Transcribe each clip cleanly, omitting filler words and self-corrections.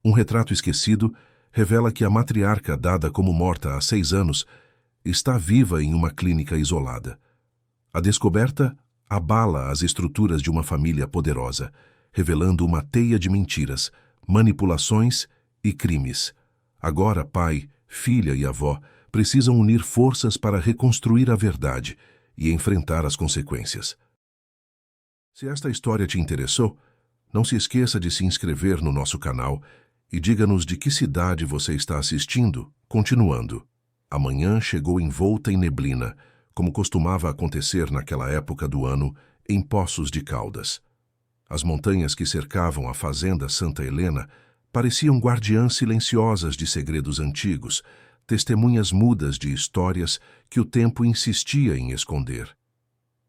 Um retrato esquecido revela que a matriarca, dada como morta há 6 anos, está viva em uma clínica isolada. A descoberta abala as estruturas de uma família poderosa, revelando uma teia de mentiras, manipulações e crimes. Agora pai, filha e avó precisam unir forças para reconstruir a verdade e enfrentar as consequências. Se esta história te interessou, não se esqueça de se inscrever no nosso canal e diga-nos de que cidade você está assistindo. Continuando. A manhã chegou envolta em neblina, como costumava acontecer naquela época do ano em Poços de Caldas. As montanhas que cercavam a fazenda Santa Helena pareciam guardiãs silenciosas de segredos antigos, testemunhas mudas de histórias que o tempo insistia em esconder.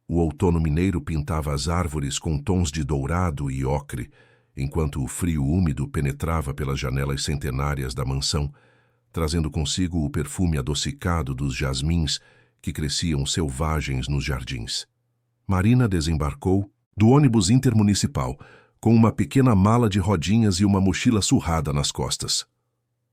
O outono mineiro pintava as árvores com tons de dourado e ocre, enquanto o frio úmido penetrava pelas janelas centenárias da mansão, trazendo consigo o perfume adocicado dos jasmins que cresciam selvagens nos jardins. Marina desembarcou do ônibus intermunicipal com uma pequena mala de rodinhas e uma mochila surrada nas costas.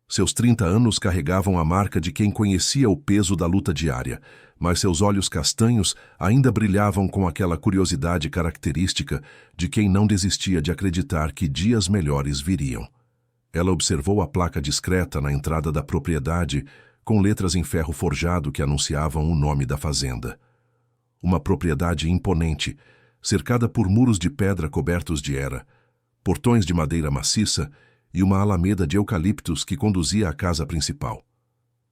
Seus 30 anos carregavam a marca de quem conhecia o peso da luta diária, mas seus olhos castanhos ainda brilhavam com aquela curiosidade característica de quem não desistia de acreditar que dias melhores viriam. Ela observou a placa discreta na entrada da propriedade, com letras em ferro forjado que anunciavam o nome da fazenda. Uma propriedade imponente, cercada por muros de pedra cobertos de era, portões de madeira maciça e uma alameda de eucaliptos que conduzia à casa principal.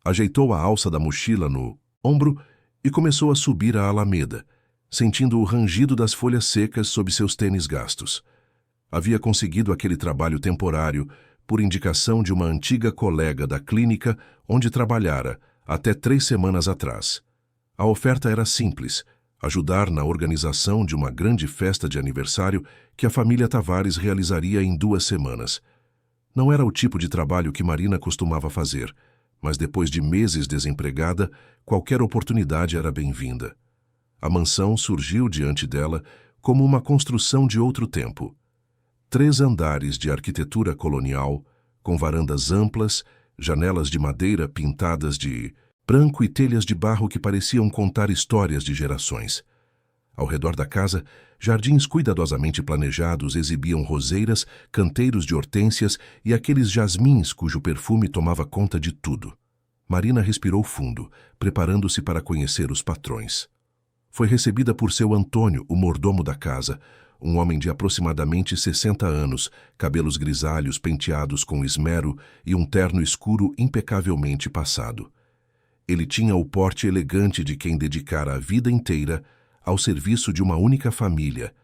Ajeitou a alça da mochila no ombro e começou a subir a alameda, sentindo o rangido das folhas secas sob seus tênis gastos. Havia conseguido aquele trabalho temporário por indicação de uma antiga colega da clínica onde trabalhara até 3 semanas atrás. A oferta era simples: ajudar na organização de uma grande festa de aniversário que a família Tavares realizaria em 2 semanas. Não era o tipo de trabalho que Marina costumava fazer, mas depois de meses desempregada, qualquer oportunidade era bem-vinda. A mansão surgiu diante dela como uma construção de outro tempo. 3 andares de arquitetura colonial, com varandas amplas, janelas de madeira pintadas de branco e telhas de barro que pareciam contar histórias de gerações. Ao redor da casa, jardins cuidadosamente planejados exibiam roseiras, canteiros de hortênsias e aqueles jasmins cujo perfume tomava conta de tudo. Marina respirou fundo, preparando-se para conhecer os patrões. Foi recebida por seu Antônio, o mordomo da casa, um homem de aproximadamente 60 anos, cabelos grisalhos penteados com esmero e um terno escuro impecavelmente passado. Ele tinha o porte elegante de quem dedicara a vida inteira ao serviço de uma única família,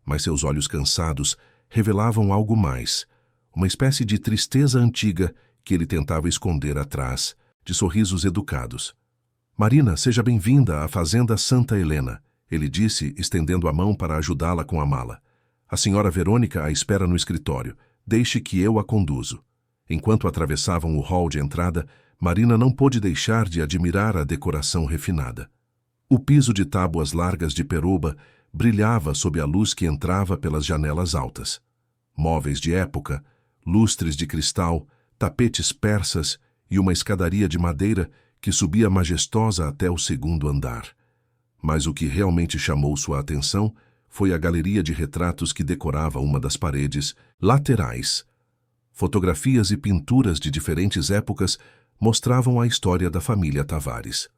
mas seus olhos cansados revelavam algo mais, uma espécie de tristeza antiga que ele tentava esconder atrás de sorrisos educados. «Marina, seja bem-vinda à Fazenda Santa Helena», ele disse, estendendo a mão para ajudá-la com a mala. «A senhora Verônica a espera no escritório. Deixe que eu a conduzo». Enquanto atravessavam o hall de entrada, Marina não pôde deixar de admirar a decoração refinada. O piso de tábuas largas de peroba brilhava sob a luz que entrava pelas janelas altas. Móveis de época, lustres de cristal, tapetes persas e uma escadaria de madeira que subia majestosa até o 2º andar. Mas o que realmente chamou sua atenção foi a galeria de retratos que decorava uma das paredes laterais. Fotografias e pinturas de diferentes épocas mostravam a história da família Tavares.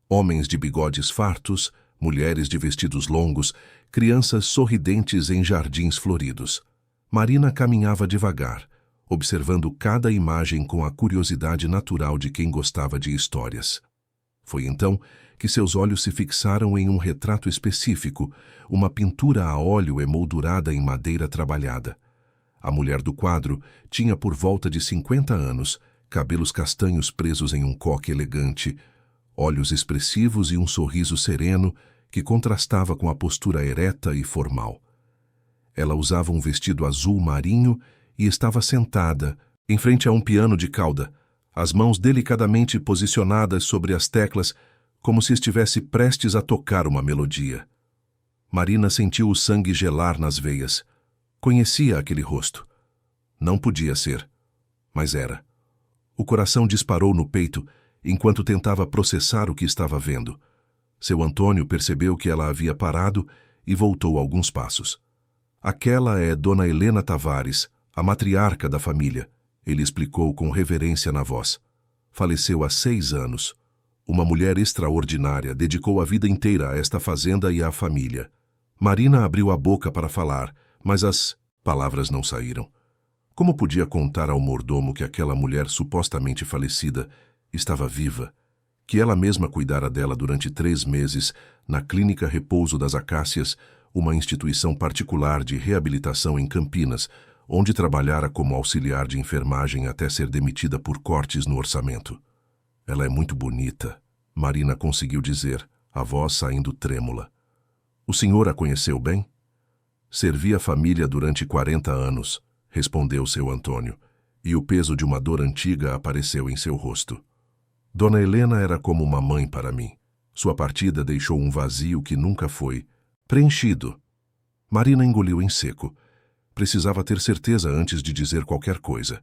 Homens de bigodes fartos, mulheres de vestidos longos, crianças sorridentes em jardins floridos. Marina caminhava devagar, observando cada imagem com a curiosidade natural de quem gostava de histórias. Foi então que seus olhos se fixaram em um retrato específico, uma pintura a óleo emoldurada em madeira trabalhada. A mulher do quadro tinha por volta de 50 anos, cabelos castanhos presos em um coque elegante, olhos expressivos e um sorriso sereno que contrastava com a postura ereta e formal. Ela usava um vestido azul marinho e estava sentada, em frente a um piano de cauda, as mãos delicadamente posicionadas sobre as teclas, como se estivesse prestes a tocar uma melodia. Marina sentiu o sangue gelar nas veias. Conhecia aquele rosto. Não podia ser. mas era. O coração disparou no peito enquanto tentava processar o que estava vendo. Seu Antônio percebeu que ela havia parado e voltou alguns passos. Aquela é Dona Helena Tavares, a matriarca da família, ele explicou com reverência na voz. Faleceu há 6 anos. Uma mulher extraordinária dedicou a vida inteira a esta fazenda e à família. Marina abriu a boca para falar, mas as palavras não saíram. Como podia contar ao mordomo que aquela mulher supostamente falecida estava viva, que ela mesma cuidara dela durante 3 meses na Clínica Repouso das Acácias, uma instituição particular de reabilitação em Campinas, onde trabalhara como auxiliar de enfermagem até ser demitida por cortes no orçamento. Ela é muito bonita, Marina conseguiu dizer, a voz saindo trêmula. O senhor a conheceu bem? Servi a família durante 40 anos, respondeu seu Antônio, e o peso de uma dor antiga apareceu em seu rosto. Dona Helena era como uma mãe para mim. Sua partida deixou um vazio que nunca foi preenchido. Marina engoliu em seco. Precisava ter certeza antes de dizer qualquer coisa.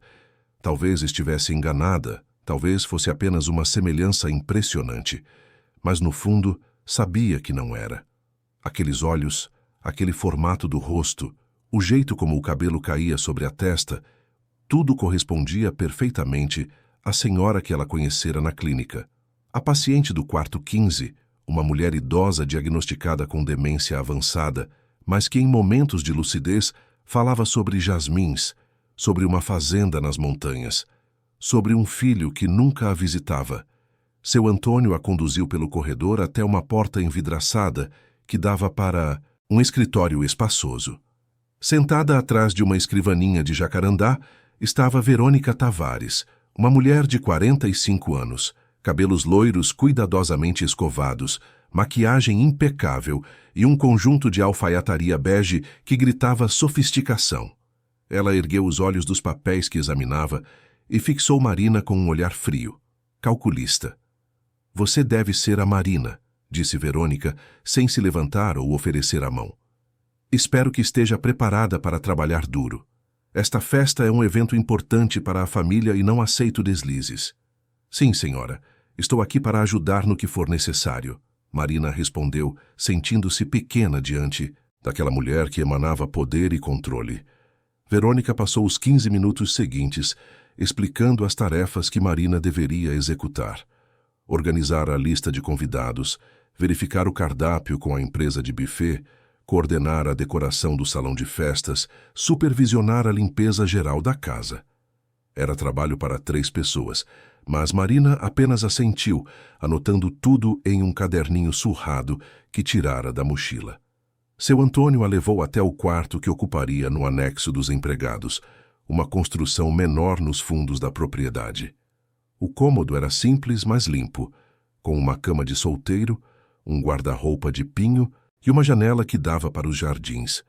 Talvez estivesse enganada, talvez fosse apenas uma semelhança impressionante. Mas no fundo, sabia que não era. Aqueles olhos, aquele formato do rosto, o jeito como o cabelo caía sobre a testa, tudo correspondia perfeitamente à senhora que ela conhecera na clínica. A paciente do quarto 15, uma mulher idosa diagnosticada com demência avançada, mas que em momentos de lucidez falava sobre jasmins, sobre uma fazenda nas montanhas, sobre um filho que nunca a visitava. Seu Antônio a conduziu pelo corredor até uma porta envidraçada que dava para um escritório espaçoso. Sentada atrás de uma escrivaninha de jacarandá estava Verônica Tavares, uma mulher de 45 anos, cabelos loiros cuidadosamente escovados, maquiagem impecável e um conjunto de alfaiataria bege que gritava sofisticação. Ela ergueu os olhos dos papéis que examinava e fixou Marina com um olhar frio, calculista. Você deve ser a Marina, disse Verônica, sem se levantar ou oferecer a mão. Espero que esteja preparada para trabalhar duro. Esta festa é um evento importante para a família e não aceito deslizes. Sim, senhora. Estou aqui para ajudar no que for necessário, Marina respondeu, sentindo-se pequena diante daquela mulher que emanava poder e controle. Verônica passou os 15 minutos seguintes explicando as tarefas que Marina deveria executar. Organizar a lista de convidados, verificar o cardápio com a empresa de buffet, coordenar a decoração do salão de festas, supervisionar a limpeza geral da casa. Era trabalho para 3 pessoas, mas Marina apenas assentiu, anotando tudo em um caderninho surrado que tirara da mochila. Seu Antônio a levou até o quarto que ocuparia no anexo dos empregados, uma construção menor nos fundos da propriedade. O cômodo era simples, mas limpo, com uma cama de solteiro, um guarda-roupa de pinho e uma janela que dava para os jardins.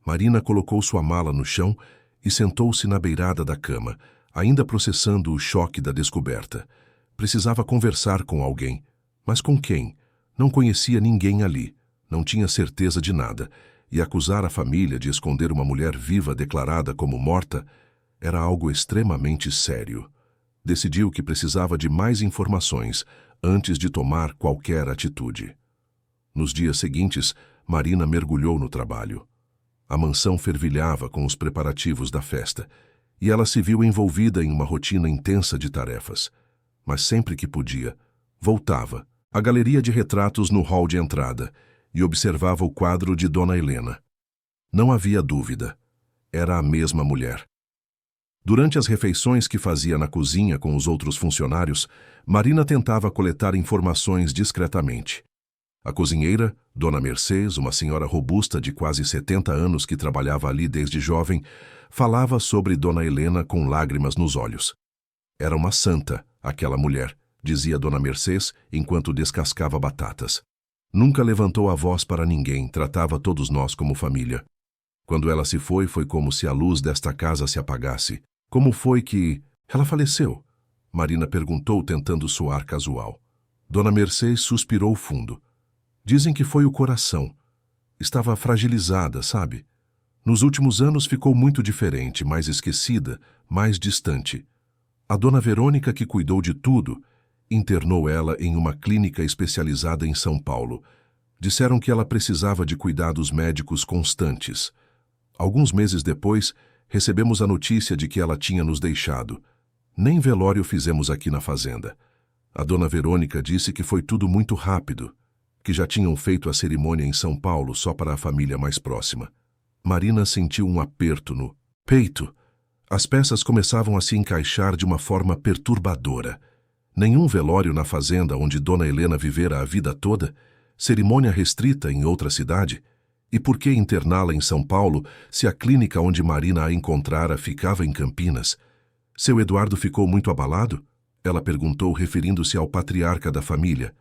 Marina colocou sua mala no chão e sentou-se na beirada da cama, ainda processando o choque da descoberta. Precisava conversar com alguém. Mas com quem? Não conhecia ninguém ali. Não tinha certeza de nada. E acusar a família de esconder uma mulher viva declarada como morta era algo extremamente sério. Decidiu que precisava de mais informações antes de tomar qualquer atitude. Nos dias seguintes, Marina mergulhou no trabalho. A mansão fervilhava com os preparativos da festa, e ela se viu envolvida em uma rotina intensa de tarefas. Mas sempre que podia, voltava à galeria de retratos no hall de entrada e observava o quadro de Dona Helena. Não havia dúvida. Era a mesma mulher. Durante as refeições que fazia na cozinha com os outros funcionários, Marina tentava coletar informações discretamente. A cozinheira, Dona Mercedes, uma senhora robusta de quase 70 anos que trabalhava ali desde jovem, falava sobre Dona Helena com lágrimas nos olhos. Era uma santa, aquela mulher, dizia Dona Mercedes enquanto descascava batatas. Nunca levantou a voz para ninguém, tratava todos nós como família. Quando ela se foi, foi como se a luz desta casa se apagasse. Como foi que ela faleceu? Marina perguntou, tentando soar casual. Dona Mercedes suspirou fundo. Dizem que foi o coração. Estava fragilizada, sabe? Nos últimos anos ficou muito diferente, mais esquecida, mais distante. A dona Verônica, que cuidou de tudo, internou ela em uma clínica especializada em São Paulo. Disseram que ela precisava de cuidados médicos constantes. Alguns meses depois, recebemos a notícia de que ela tinha nos deixado. Nem velório fizemos aqui na fazenda. A dona Verônica disse que foi tudo muito rápido, que já tinham feito a cerimônia em São Paulo só para a família mais próxima. Marina sentiu um aperto no peito. As peças começavam a se encaixar de uma forma perturbadora. Nenhum velório na fazenda onde Dona Helena vivera a vida toda, cerimônia restrita em outra cidade. E por que interná-la em São Paulo se a clínica onde Marina a encontrara ficava em Campinas? Seu Eduardo ficou muito abalado? Ela perguntou, referindo-se ao patriarca da família.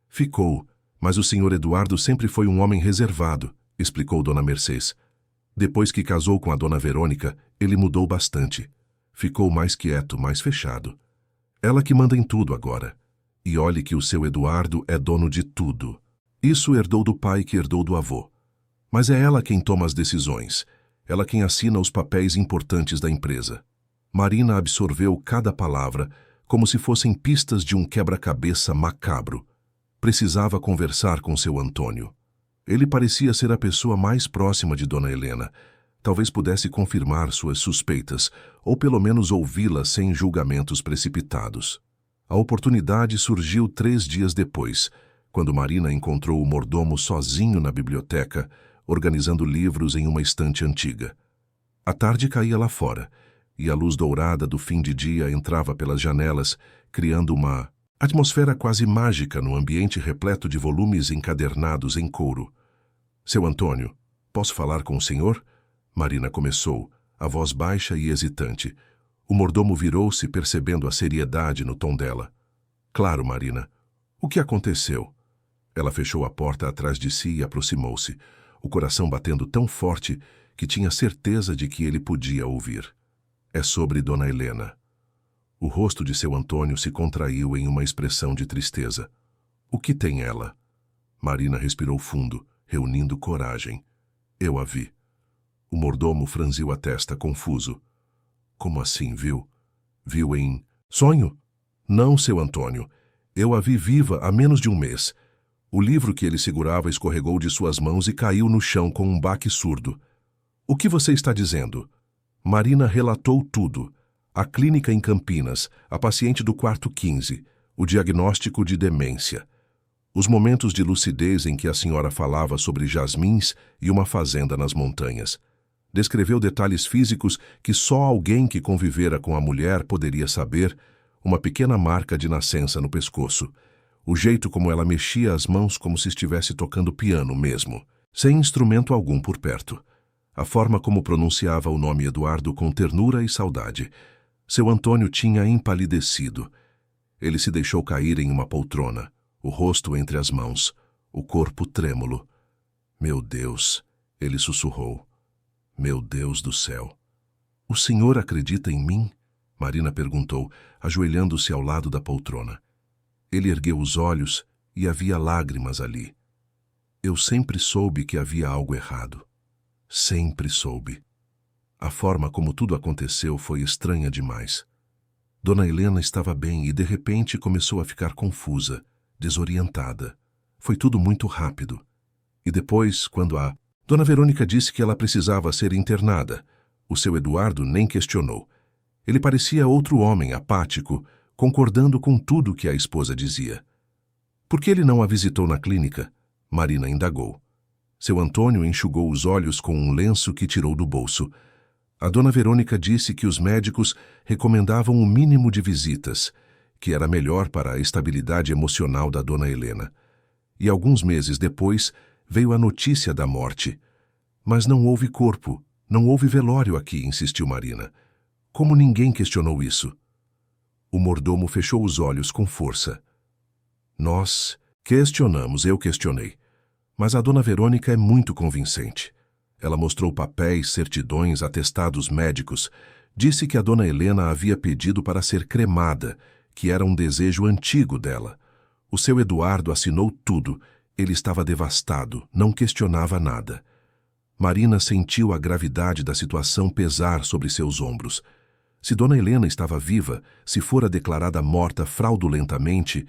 Ficou, mas o senhor Eduardo sempre foi um homem reservado, explicou Dona Mercês. Depois que casou com a Dona Verônica, ele mudou bastante. Ficou mais quieto, mais fechado. Ela que manda em tudo agora. E olhe que o seu Eduardo é dono de tudo. Isso herdou do pai que herdou do avô. Mas é ela quem toma as decisões. Ela quem assina os papéis importantes da empresa. Marina absorveu cada palavra como se fossem pistas de um quebra-cabeça macabro. Precisava conversar com seu Antônio. Ele parecia ser a pessoa mais próxima de Dona Helena. Talvez pudesse confirmar suas suspeitas, ou pelo menos ouvi-la sem julgamentos precipitados. A oportunidade surgiu 3 dias depois, quando Marina encontrou o mordomo sozinho na biblioteca, organizando livros em uma estante antiga. A tarde caía lá fora, e a luz dourada do fim de dia entrava pelas janelas, criando uma atmosfera quase mágica no ambiente repleto de volumes encadernados em couro. Seu Antônio, posso falar com o senhor? Marina começou, a voz baixa e hesitante. O mordomo virou-se, percebendo a seriedade no tom dela. Claro, Marina. O que aconteceu? Ela fechou a porta atrás de si e aproximou-se, o coração batendo tão forte que tinha certeza de que ele podia ouvir. É sobre Dona Helena. O rosto de seu Antônio se contraiu em uma expressão de tristeza. O que tem ela? Marina respirou fundo, reunindo coragem. Eu a vi. O mordomo franziu a testa, confuso. Como assim, viu? Viu em sonho? Não, seu Antônio. Eu a vi viva há menos de um mês. O livro que ele segurava escorregou de suas mãos e caiu no chão com um baque surdo. O que você está dizendo? Marina relatou tudo. A clínica em Campinas, a paciente do quarto 15, o diagnóstico de demência. Os momentos de lucidez em que a senhora falava sobre jasmins e uma fazenda nas montanhas. Descreveu detalhes físicos que só alguém que convivera com a mulher poderia saber, uma pequena marca de nascença no pescoço. O jeito como ela mexia as mãos como se estivesse tocando piano mesmo, sem instrumento algum por perto. A forma como pronunciava o nome Eduardo com ternura e saudade. Seu Antônio tinha empalidecido. Ele se deixou cair em uma poltrona, o rosto entre as mãos, o corpo trêmulo. Meu Deus, ele sussurrou. Meu Deus do céu. O senhor acredita em mim? Marina perguntou, ajoelhando-se ao lado da poltrona. Ele ergueu os olhos e havia lágrimas ali. Eu sempre soube que havia algo errado. Sempre soube. A forma como tudo aconteceu foi estranha demais. Dona Helena estava bem e, de repente, começou a ficar confusa, desorientada. Foi tudo muito rápido. E depois, quando a Dona Verônica disse que ela precisava ser internada, o seu Eduardo nem questionou. Ele parecia outro homem, apático, concordando com tudo que a esposa dizia. Por que ele não a visitou na clínica? Marina indagou. Seu Antônio enxugou os olhos com um lenço que tirou do bolso. A Dona Verônica disse que os médicos recomendavam o mínimo de visitas, que era melhor para a estabilidade emocional da Dona Helena. E alguns meses depois veio a notícia da morte. Mas não houve corpo, não houve velório aqui, insistiu Marina. Como ninguém questionou isso? O mordomo fechou os olhos com força. Nós questionamos, eu questionei. Mas a Dona Verônica é muito convincente. Ela mostrou papéis, certidões, atestados médicos. Disse que a Dona Helena havia pedido para ser cremada, que era um desejo antigo dela. O seu Eduardo assinou tudo. Ele estava devastado, não questionava nada. Marina sentiu a gravidade da situação pesar sobre seus ombros. Se Dona Helena estava viva, se fora declarada morta fraudulentamente,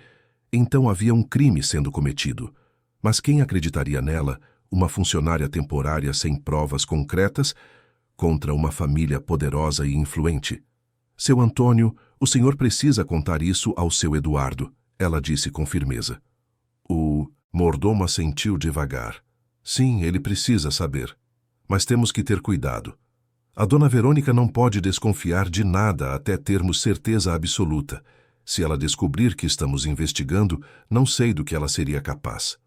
então havia um crime sendo cometido. Mas quem acreditaria nela, uma funcionária temporária sem provas concretas, contra uma família poderosa e influente? Seu Antônio, o senhor precisa contar isso ao seu Eduardo, ela disse com firmeza. O mordomo assentiu devagar. Sim, ele precisa saber. Mas temos que ter cuidado. A dona Verônica não pode desconfiar de nada até termos certeza absoluta. Se ela descobrir que estamos investigando, não sei do que ela seria capaz.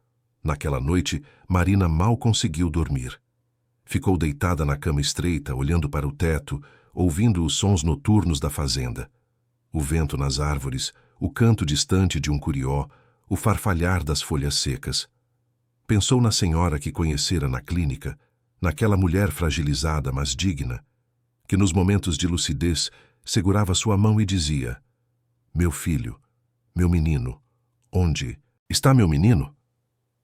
Naquela noite, Marina mal conseguiu dormir. Ficou deitada na cama estreita, olhando para o teto, ouvindo os sons noturnos da fazenda. O vento nas árvores, o canto distante de um curió, o farfalhar das folhas secas. Pensou na senhora que conhecera na clínica, naquela mulher fragilizada, mas digna, que nos momentos de lucidez segurava sua mão e dizia: meu filho, meu menino, onde está meu menino?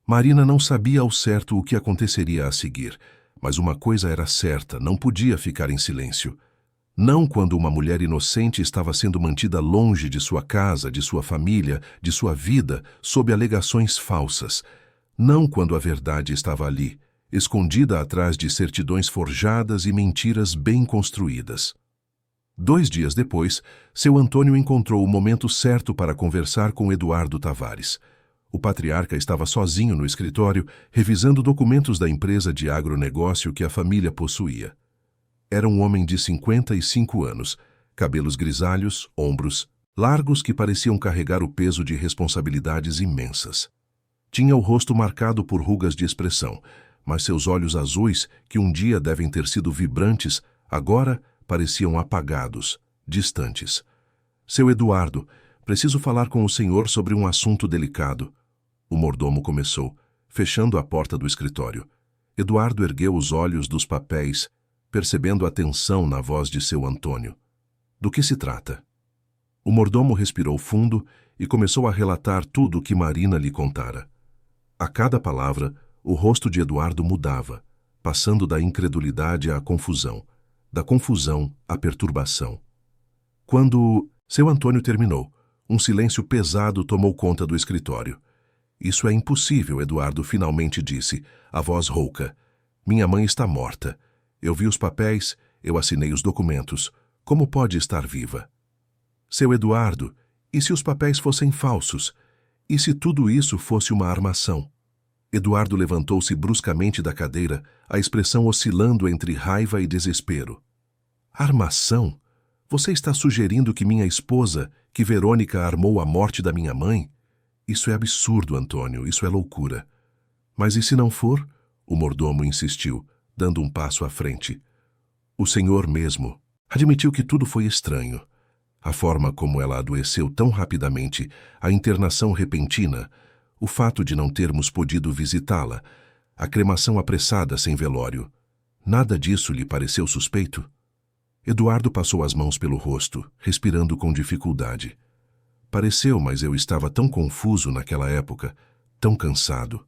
Marina não sabia ao certo o que aconteceria a seguir, mas uma coisa era certa, não podia ficar em silêncio. Não quando uma mulher inocente estava sendo mantida longe de sua casa, de sua família, de sua vida, sob alegações falsas. Não quando a verdade estava ali, escondida atrás de certidões forjadas e mentiras bem construídas. 2 dias depois, seu Antônio encontrou o momento certo para conversar com Eduardo Tavares. O patriarca estava sozinho no escritório, revisando documentos da empresa de agronegócio que a família possuía. Era um homem de 55 anos, cabelos grisalhos, ombros largos que pareciam carregar o peso de responsabilidades imensas. Tinha o rosto marcado por rugas de expressão, mas seus olhos azuis, que um dia devem ter sido vibrantes, agora pareciam apagados, distantes. Seu Eduardo, preciso falar com o senhor sobre um assunto delicado. O mordomo começou, fechando a porta do escritório. Eduardo ergueu os olhos dos papéis, percebendo a tensão na voz de seu Antônio. Do que se trata? O mordomo respirou fundo e começou a relatar tudo o que Marina lhe contara. A cada palavra, o rosto de Eduardo mudava, passando da incredulidade à confusão, da confusão à perturbação. Quando seu Antônio terminou, um silêncio pesado tomou conta do escritório. Isso é impossível, Eduardo finalmente disse, a voz rouca. Minha mãe está morta. Eu vi os papéis, eu assinei os documentos. Como pode estar viva? Seu Eduardo, e se os papéis fossem falsos? E se tudo isso fosse uma armação? Eduardo levantou-se bruscamente da cadeira, a expressão oscilando entre raiva e desespero. Armação? Você está sugerindo que minha esposa, que Verônica armou a morte da minha mãe? Isso é absurdo, Antônio, isso é loucura. Mas e se não for? O mordomo insistiu, dando um passo à frente. O senhor mesmo admitiu que tudo foi estranho. A forma como ela adoeceu tão rapidamente, a internação repentina, o fato de não termos podido visitá-la, a cremação apressada sem velório. Nada disso lhe pareceu suspeito? Eduardo passou as mãos pelo rosto, respirando com dificuldade. Pareceu, mas eu estava tão confuso naquela época, tão cansado.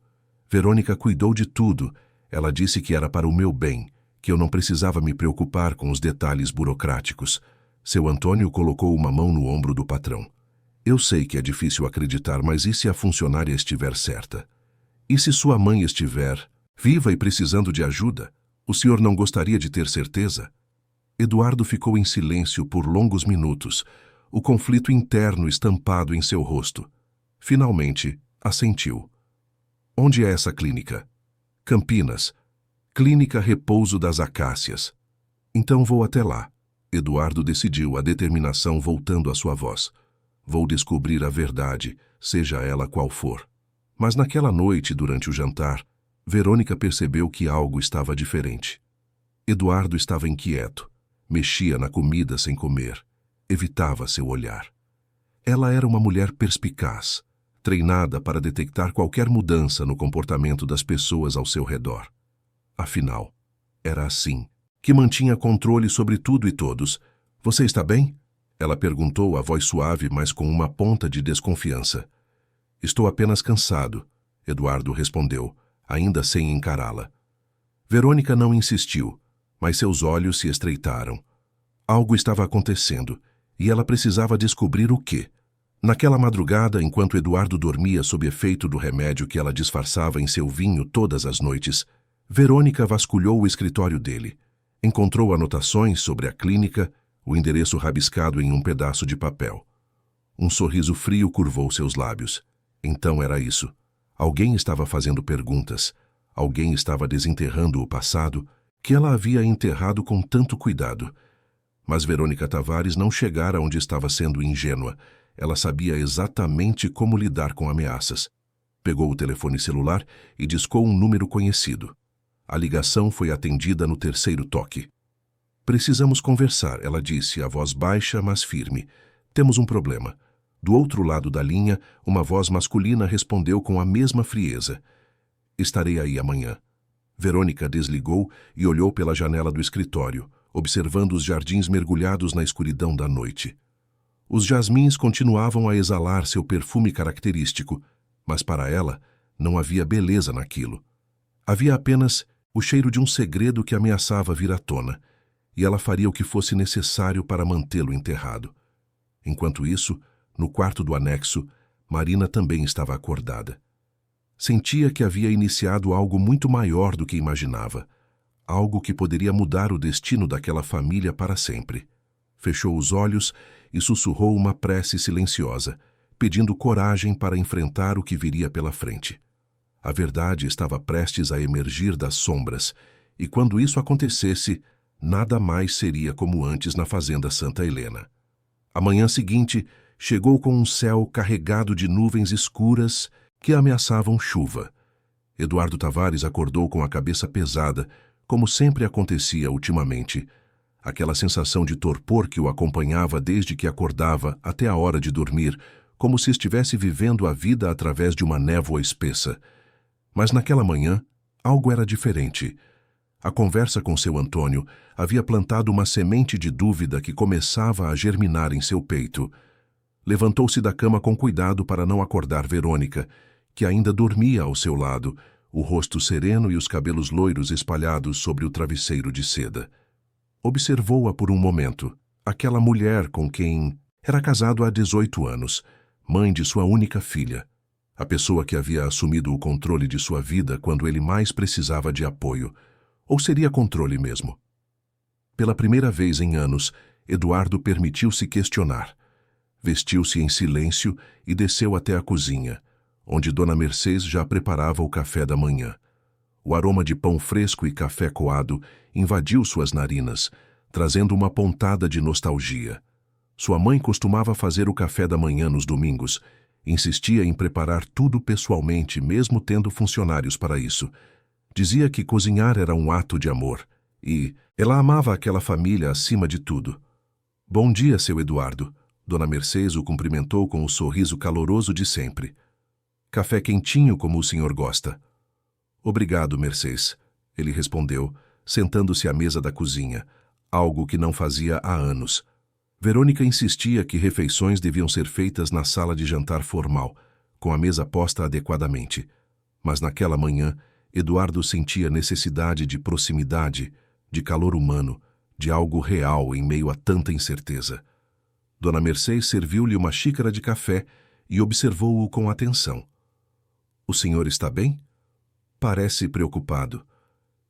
Verônica cuidou de tudo. Ela disse que era para o meu bem, que eu não precisava me preocupar com os detalhes burocráticos. Seu Antônio colocou uma mão no ombro do patrão. Eu sei que é difícil acreditar, mas e se a funcionária estiver certa? E se sua mãe estiver viva e precisando de ajuda? O senhor não gostaria de ter certeza? Eduardo ficou em silêncio por longos minutos, o conflito interno estampado em seu rosto. Finalmente, assentiu. Onde é essa clínica? Campinas. Clínica Repouso das Acácias. Então vou até lá. Eduardo decidiu, a determinação voltando à sua voz. Vou descobrir a verdade, seja ela qual for. Mas naquela noite, durante o jantar, Verônica percebeu que algo estava diferente. Eduardo estava inquieto, mexia na comida sem comer, evitava seu olhar. Ela era uma mulher perspicaz, treinada para detectar qualquer mudança no comportamento das pessoas ao seu redor. Afinal, era assim, que mantinha controle sobre tudo e todos. Você está bem? Ela perguntou, a voz suave, mas com uma ponta de desconfiança. Estou apenas cansado, Eduardo respondeu, ainda sem encará-la. Verônica não insistiu, mas seus olhos se estreitaram. Algo estava acontecendo, e ela precisava descobrir o quê. Naquela madrugada, enquanto Eduardo dormia sob efeito do remédio que ela disfarçava em seu vinho todas as noites, Verônica vasculhou o escritório dele. Encontrou anotações sobre a clínica, o endereço rabiscado em um pedaço de papel. Um sorriso frio curvou seus lábios. Então era isso. Alguém estava fazendo perguntas. Alguém estava desenterrando o passado que ela havia enterrado com tanto cuidado. Mas Verônica Tavares não chegara onde estava sendo ingênua. Ela sabia exatamente como lidar com ameaças. Pegou o telefone celular e discou um número conhecido. A ligação foi atendida no terceiro toque. Precisamos conversar, ela disse, a voz baixa, mas firme. Temos um problema. Do outro lado da linha, uma voz masculina respondeu com a mesma frieza. Estarei aí amanhã. Verônica desligou e olhou pela janela do escritório, observando os jardins mergulhados na escuridão da noite. Os jasmins continuavam a exalar seu perfume característico, mas para ela não havia beleza naquilo. Havia apenas o cheiro de um segredo que ameaçava vir à tona, e ela faria o que fosse necessário para mantê-lo enterrado. Enquanto isso, no quarto do anexo, Marina também estava acordada. Sentia que havia iniciado algo muito maior do que imaginava, algo que poderia mudar o destino daquela família para sempre. Fechou os olhos e sussurrou uma prece silenciosa, pedindo coragem para enfrentar o que viria pela frente. A verdade estava prestes a emergir das sombras, e quando isso acontecesse, nada mais seria como antes na fazenda Santa Helena. A manhã seguinte chegou com um céu carregado de nuvens escuras que ameaçavam chuva. Eduardo Tavares acordou com a cabeça pesada, como sempre acontecia ultimamente. Aquela sensação de torpor que o acompanhava desde que acordava até a hora de dormir, como se estivesse vivendo a vida através de uma névoa espessa. Mas naquela manhã, algo era diferente. A conversa com seu Antônio havia plantado uma semente de dúvida que começava a germinar em seu peito. Levantou-se da cama com cuidado para não acordar Verônica, que ainda dormia ao seu lado, o rosto sereno e os cabelos loiros espalhados sobre o travesseiro de seda. Observou-a por um momento, aquela mulher com quem era casado há 18 anos, mãe de sua única filha, a pessoa que havia assumido o controle de sua vida quando ele mais precisava de apoio. Ou seria controle mesmo? Pela primeira vez em anos, Eduardo permitiu-se questionar. Vestiu-se em silêncio e desceu até a cozinha, onde Dona Mercês já preparava o café da manhã. O aroma de pão fresco e café coado invadiu suas narinas, trazendo uma pontada de nostalgia. Sua mãe costumava fazer o café da manhã nos domingos. Insistia em preparar tudo pessoalmente, mesmo tendo funcionários para isso. Dizia que cozinhar era um ato de amor, e ela amava aquela família acima de tudo. Bom dia, seu Eduardo. Dona Mercês o cumprimentou com o sorriso caloroso de sempre. Café quentinho como o senhor gosta. Obrigado, Mercês, ele respondeu, sentando-se à mesa da cozinha, algo que não fazia há anos. Verônica insistia que refeições deviam ser feitas na sala de jantar formal, com a mesa posta adequadamente. Mas naquela manhã, Eduardo sentia necessidade de proximidade, de calor humano, de algo real em meio a tanta incerteza. Dona Mercês serviu-lhe uma xícara de café e observou-o com atenção. O senhor está bem? Parece preocupado.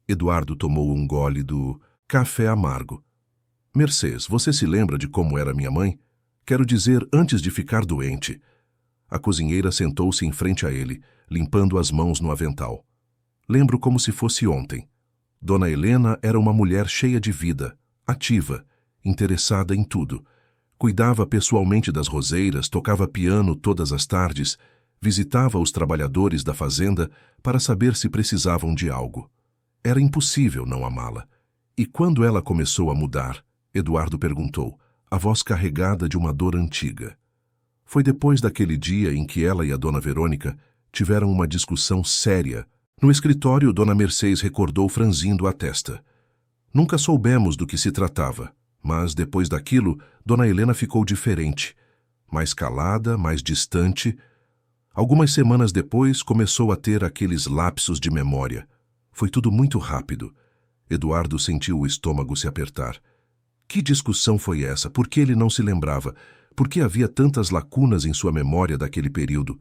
Eduardo tomou um gole do café amargo. Mercês, você se lembra de como era minha mãe? Quero dizer, antes de ficar doente. A cozinheira sentou-se em frente a ele, limpando as mãos no avental. Lembro como se fosse ontem. Dona Helena era uma mulher cheia de vida, ativa, interessada em tudo. Cuidava pessoalmente das roseiras, tocava piano todas as tardes, visitava os trabalhadores da fazenda para saber se precisavam de algo. Era impossível não amá-la. E quando ela começou a mudar, Eduardo perguntou, a voz carregada de uma dor antiga. Foi depois daquele dia em que ela e a dona Verônica tiveram uma discussão séria. No escritório, Dona Mercês recordou franzindo a testa. Nunca soubemos do que se tratava, mas depois daquilo, Dona Helena ficou diferente. Mais calada, mais distante. Algumas semanas depois, começou a ter aqueles lapsos de memória. Foi tudo muito rápido. Eduardo sentiu o estômago se apertar. Que discussão foi essa? Por que ele não se lembrava? Por que havia tantas lacunas em sua memória daquele período?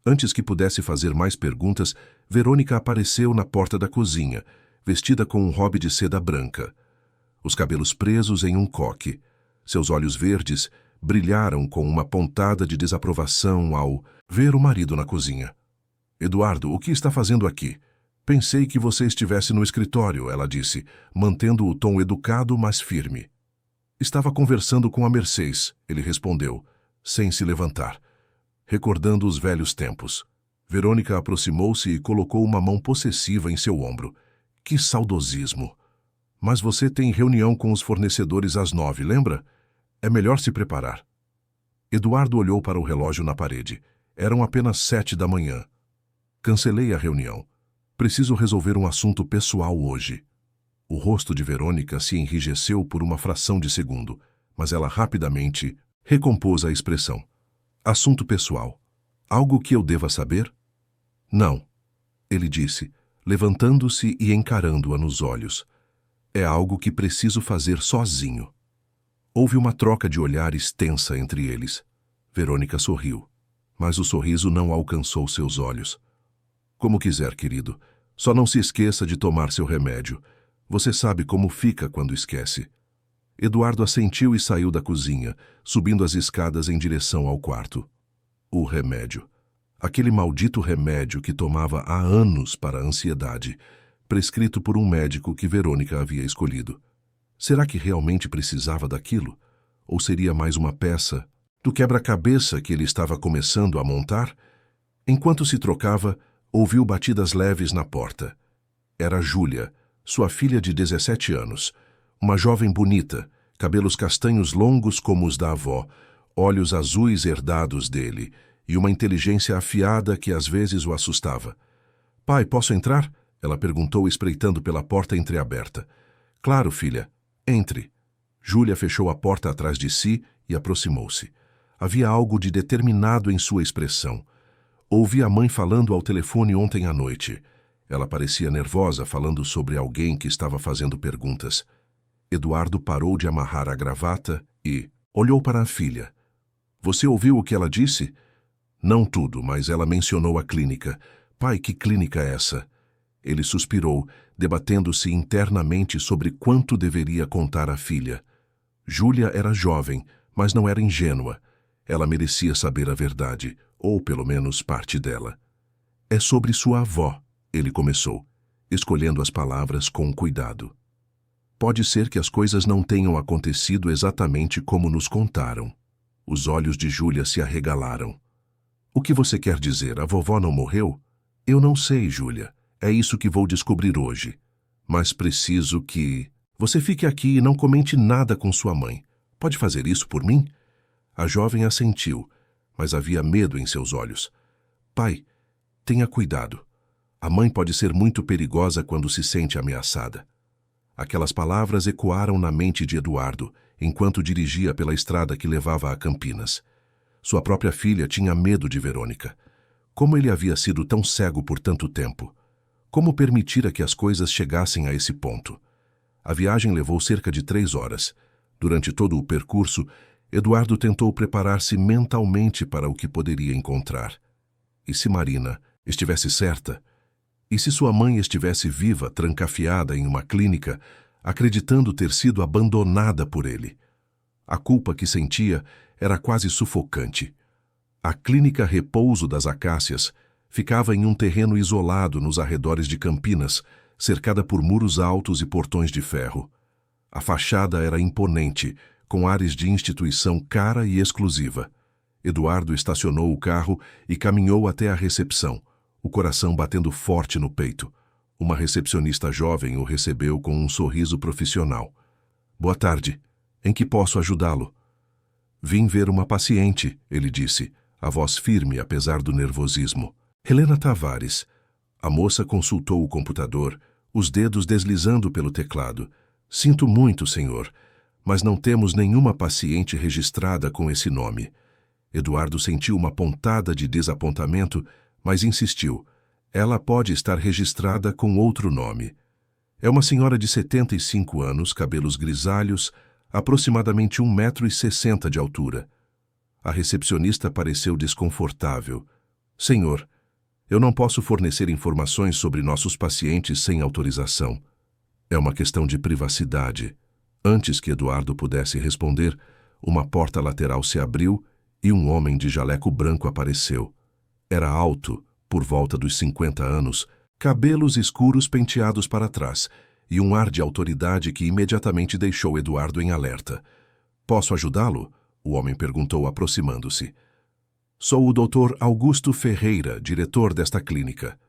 Antes que pudesse fazer mais perguntas, Verônica apareceu na porta da cozinha, vestida com um robe de seda branca. Os cabelos presos em um coque. Seus olhos verdes brilharam com uma pontada de desaprovação ao ver o marido na cozinha. Eduardo, o que está fazendo aqui? Pensei que você estivesse no escritório, ela disse, mantendo o tom educado, mas firme. Estava conversando com a Mercedes, ele respondeu, sem se levantar, recordando os velhos tempos. Verônica aproximou-se e colocou uma mão possessiva em seu ombro. Que saudosismo! Mas você tem reunião com os fornecedores às 9, lembra? É melhor se preparar. Eduardo olhou para o relógio na parede. Eram apenas 7 da manhã. Cancelei a reunião. Preciso resolver um assunto pessoal hoje. O rosto de Verônica se enrijeceu por uma fração de segundo, mas ela rapidamente recompôs a expressão. Assunto pessoal. Algo que eu deva saber? Não, ele disse, levantando-se e encarando-a nos olhos. É algo que preciso fazer sozinho. Houve uma troca de olhares tensa entre eles. Verônica sorriu, mas o sorriso não alcançou seus olhos. Como quiser, querido. Só não se esqueça de tomar seu remédio. Você sabe como fica quando esquece. Eduardo assentiu e saiu da cozinha, subindo as escadas em direção ao quarto. O remédio. Aquele maldito remédio que tomava há anos para a ansiedade, prescrito por um médico que Verônica havia escolhido. Será que realmente precisava daquilo? Ou seria mais uma peça do quebra-cabeça que ele estava começando a montar? Enquanto se trocava, ouviu batidas leves na porta. Era Júlia, sua filha de 17 anos, uma jovem bonita, cabelos castanhos longos como os da avó, olhos azuis herdados dele e uma inteligência afiada que às vezes o assustava. Pai, posso entrar? Ela perguntou, espreitando pela porta entreaberta. Claro, filha. Entre. Júlia fechou a porta atrás de si e aproximou-se. Havia algo de determinado em sua expressão. Ouvi a mãe falando ao telefone ontem à noite. Ela parecia nervosa, falando sobre alguém que estava fazendo perguntas. Eduardo parou de amarrar a gravata e olhou para a filha. Você ouviu o que ela disse? Não tudo, mas ela mencionou a clínica. Pai, que clínica é essa? Ele suspirou, debatendo-se internamente sobre quanto deveria contar à filha. Júlia era jovem, mas não era ingênua. Ela merecia saber a verdade, ou pelo menos parte dela. É sobre sua avó, ele começou, escolhendo as palavras com cuidado. Pode ser que as coisas não tenham acontecido exatamente como nos contaram. Os olhos de Júlia se arregalaram. O que você quer dizer? A vovó não morreu? Eu não sei, Júlia. É isso que vou descobrir hoje. Mas preciso que você fique aqui e não comente nada com sua mãe. Pode fazer isso por mim? A jovem assentiu, mas havia medo em seus olhos. Pai, tenha cuidado. A mãe pode ser muito perigosa quando se sente ameaçada. Aquelas palavras ecoaram na mente de Eduardo, enquanto dirigia pela estrada que levava a Campinas. Sua própria filha tinha medo de Verônica. Como ele havia sido tão cego por tanto tempo? Como permitira que as coisas chegassem a esse ponto? A viagem levou cerca de 3 horas. Durante todo o percurso, Eduardo tentou preparar-se mentalmente para o que poderia encontrar. E se Marina estivesse certa? E se sua mãe estivesse viva, trancafiada em uma clínica, acreditando ter sido abandonada por ele? A culpa que sentia era quase sufocante. A clínica Repouso das Acácias ficava em um terreno isolado nos arredores de Campinas, cercada por muros altos e portões de ferro. A fachada era imponente, com ares de instituição cara e exclusiva. Eduardo estacionou o carro e caminhou até a recepção, o coração batendo forte no peito. Uma recepcionista jovem o recebeu com um sorriso profissional. Boa tarde. Em que posso ajudá-lo? Vim ver uma paciente, ele disse, a voz firme apesar do nervosismo. Helena Tavares. A moça consultou o computador, os dedos deslizando pelo teclado. Sinto muito, senhor, mas não temos nenhuma paciente registrada com esse nome. Eduardo sentiu uma pontada de desapontamento, mas insistiu. Ela pode estar registrada com outro nome. É uma senhora de 75 anos, cabelos grisalhos, aproximadamente 1,60 m de altura. A recepcionista pareceu desconfortável. Senhor, eu não posso fornecer informações sobre nossos pacientes sem autorização. É uma questão de privacidade. Antes que Eduardo pudesse responder, uma porta lateral se abriu e um homem de jaleco branco apareceu. Era alto, por volta dos 50 anos, cabelos escuros penteados para trás e um ar de autoridade que imediatamente deixou Eduardo em alerta. Posso ajudá-lo? O homem perguntou, aproximando-se. Sou o Dr. Augusto Ferreira, diretor desta clínica.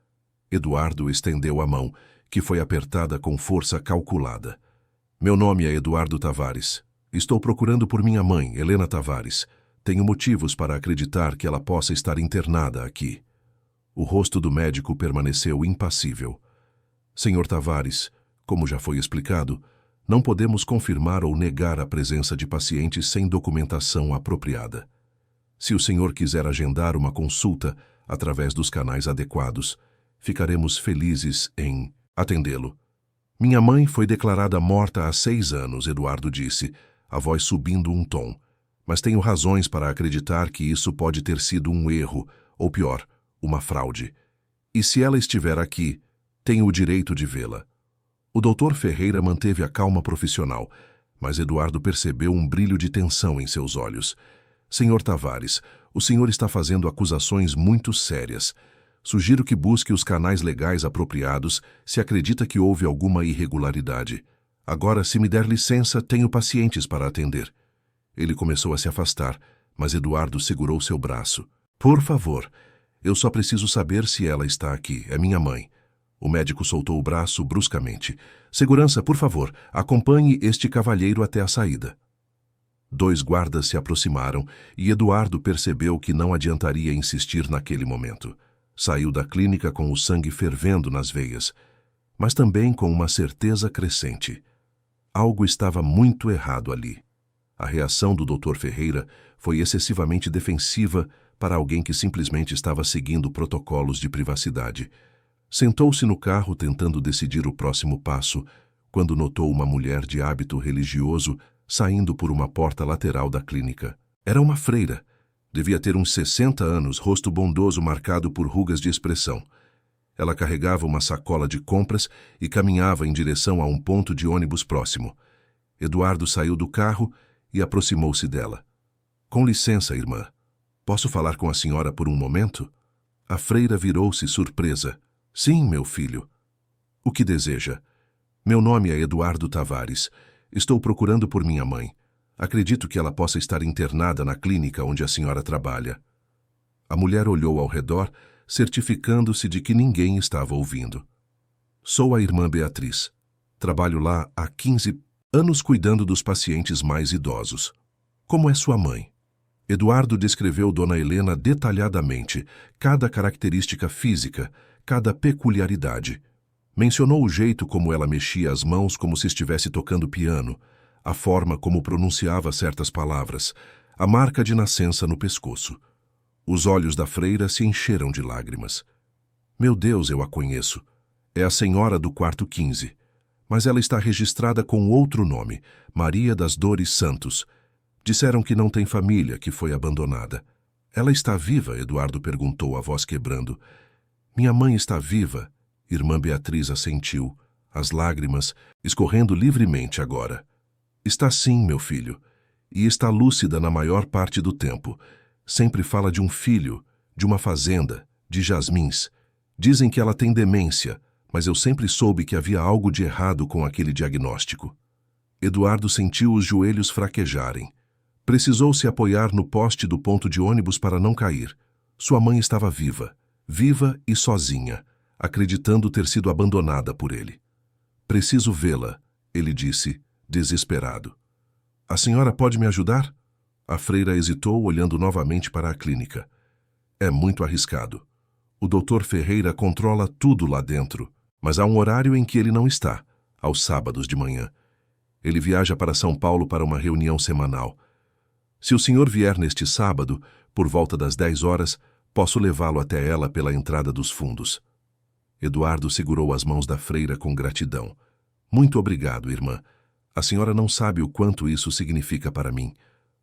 Eduardo estendeu a mão, que foi apertada com força calculada. Meu nome é Eduardo Tavares. Estou procurando por minha mãe, Helena Tavares. Tenho motivos para acreditar que ela possa estar internada aqui. O rosto do médico permaneceu impassível. Senhor Tavares, como já foi explicado, não podemos confirmar ou negar a presença de pacientes sem documentação apropriada. Se o senhor quiser agendar uma consulta através dos canais adequados, ficaremos felizes em atendê-lo. Minha mãe foi declarada morta há 6 anos, Eduardo disse, a voz subindo um tom. Mas tenho razões para acreditar que isso pode ter sido um erro, ou pior, uma fraude. E se ela estiver aqui, tenho o direito de vê-la. O Dr. Ferreira manteve a calma profissional, mas Eduardo percebeu um brilho de tensão em seus olhos. Senhor Tavares, o senhor está fazendo acusações muito sérias. Sugiro que busque os canais legais apropriados se acredita que houve alguma irregularidade. Agora, se me der licença, tenho pacientes para atender. Ele começou a se afastar, mas Eduardo segurou seu braço. Por favor, eu só preciso saber se ela está aqui. É minha mãe. O médico soltou o braço bruscamente. Segurança, por favor, acompanhe este cavalheiro até a saída. 2 guardas se aproximaram e Eduardo percebeu que não adiantaria insistir naquele momento. Saiu da clínica com o sangue fervendo nas veias, mas também com uma certeza crescente. Algo estava muito errado ali. A reação do Dr. Ferreira foi excessivamente defensiva para alguém que simplesmente estava seguindo protocolos de privacidade. Sentou-se no carro tentando decidir o próximo passo, quando notou uma mulher de hábito religioso saindo por uma porta lateral da clínica. Era uma freira. Devia ter uns 60 anos, rosto bondoso marcado por rugas de expressão. Ela carregava uma sacola de compras e caminhava em direção a um ponto de ônibus próximo. Eduardo saiu do carro e aproximou-se dela. Com licença, irmã. Posso falar com a senhora por um momento? A freira virou-se surpresa. Sim, meu filho. O que deseja? Meu nome é Eduardo Tavares. Estou procurando por minha mãe. Acredito que ela possa estar internada na clínica onde a senhora trabalha. A mulher olhou ao redor, certificando-se de que ninguém estava ouvindo. Sou a irmã Beatriz. Trabalho lá há 15 anos cuidando dos pacientes mais idosos. Como é sua mãe? Eduardo descreveu Dona Helena detalhadamente, cada característica física, cada peculiaridade. Mencionou o jeito como ela mexia as mãos como se estivesse tocando piano, a forma como pronunciava certas palavras, a marca de nascença no pescoço. Os olhos da freira se encheram de lágrimas. Meu Deus, eu a conheço. É a senhora do quarto 15. Mas ela está registrada com outro nome, Maria das Dores Santos. Disseram que não tem família, que foi abandonada. Ela está viva? Eduardo perguntou, a voz quebrando. Minha mãe está viva. Irmã Beatriz assentiu, as lágrimas escorrendo livremente agora. Está sim, meu filho, e está lúcida na maior parte do tempo. Sempre fala de um filho, de uma fazenda, de jasmins. Dizem que ela tem demência, mas eu sempre soube que havia algo de errado com aquele diagnóstico. Eduardo sentiu os joelhos fraquejarem. Precisou se apoiar no poste do ponto de ônibus para não cair. Sua mãe estava viva, viva e sozinha, acreditando ter sido abandonada por ele. Preciso vê-la, ele disse, desesperado. A senhora pode me ajudar? A freira hesitou, olhando novamente para a clínica. É muito arriscado. O Dr. Ferreira controla tudo lá dentro, mas há um horário em que ele não está, aos sábados de manhã. Ele viaja para São Paulo para uma reunião semanal. Se o senhor vier neste sábado, por volta das 10 horas, posso levá-lo até ela pela entrada dos fundos. Eduardo segurou as mãos da freira com gratidão. Muito obrigado, irmã. A senhora não sabe o quanto isso significa para mim.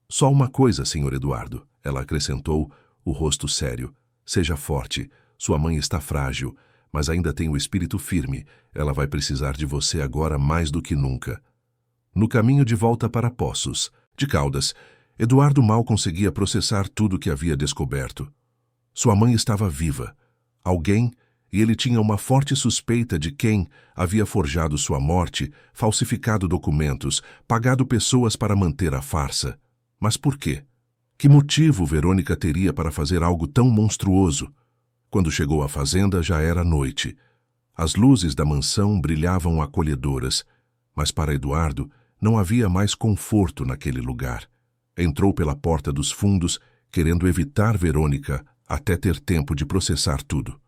Só uma coisa, Sr. Eduardo, ela acrescentou, o rosto sério. Seja forte. Sua mãe está frágil, mas ainda tem o espírito firme. Ela vai precisar de você agora mais do que nunca. No caminho de volta para Poços de Caldas, Eduardo mal conseguia processar tudo o que havia descoberto. Sua mãe estava viva. Alguém, e ele tinha uma forte suspeita de quem havia forjado sua morte, falsificado documentos, pagado pessoas para manter a farsa. Mas por quê? Que motivo Verônica teria para fazer algo tão monstruoso? Quando chegou à fazenda, já era noite. As luzes da mansão brilhavam acolhedoras, mas para Eduardo não havia mais conforto naquele lugar. Entrou pela porta dos fundos, querendo evitar Verônica até ter tempo de processar tudo.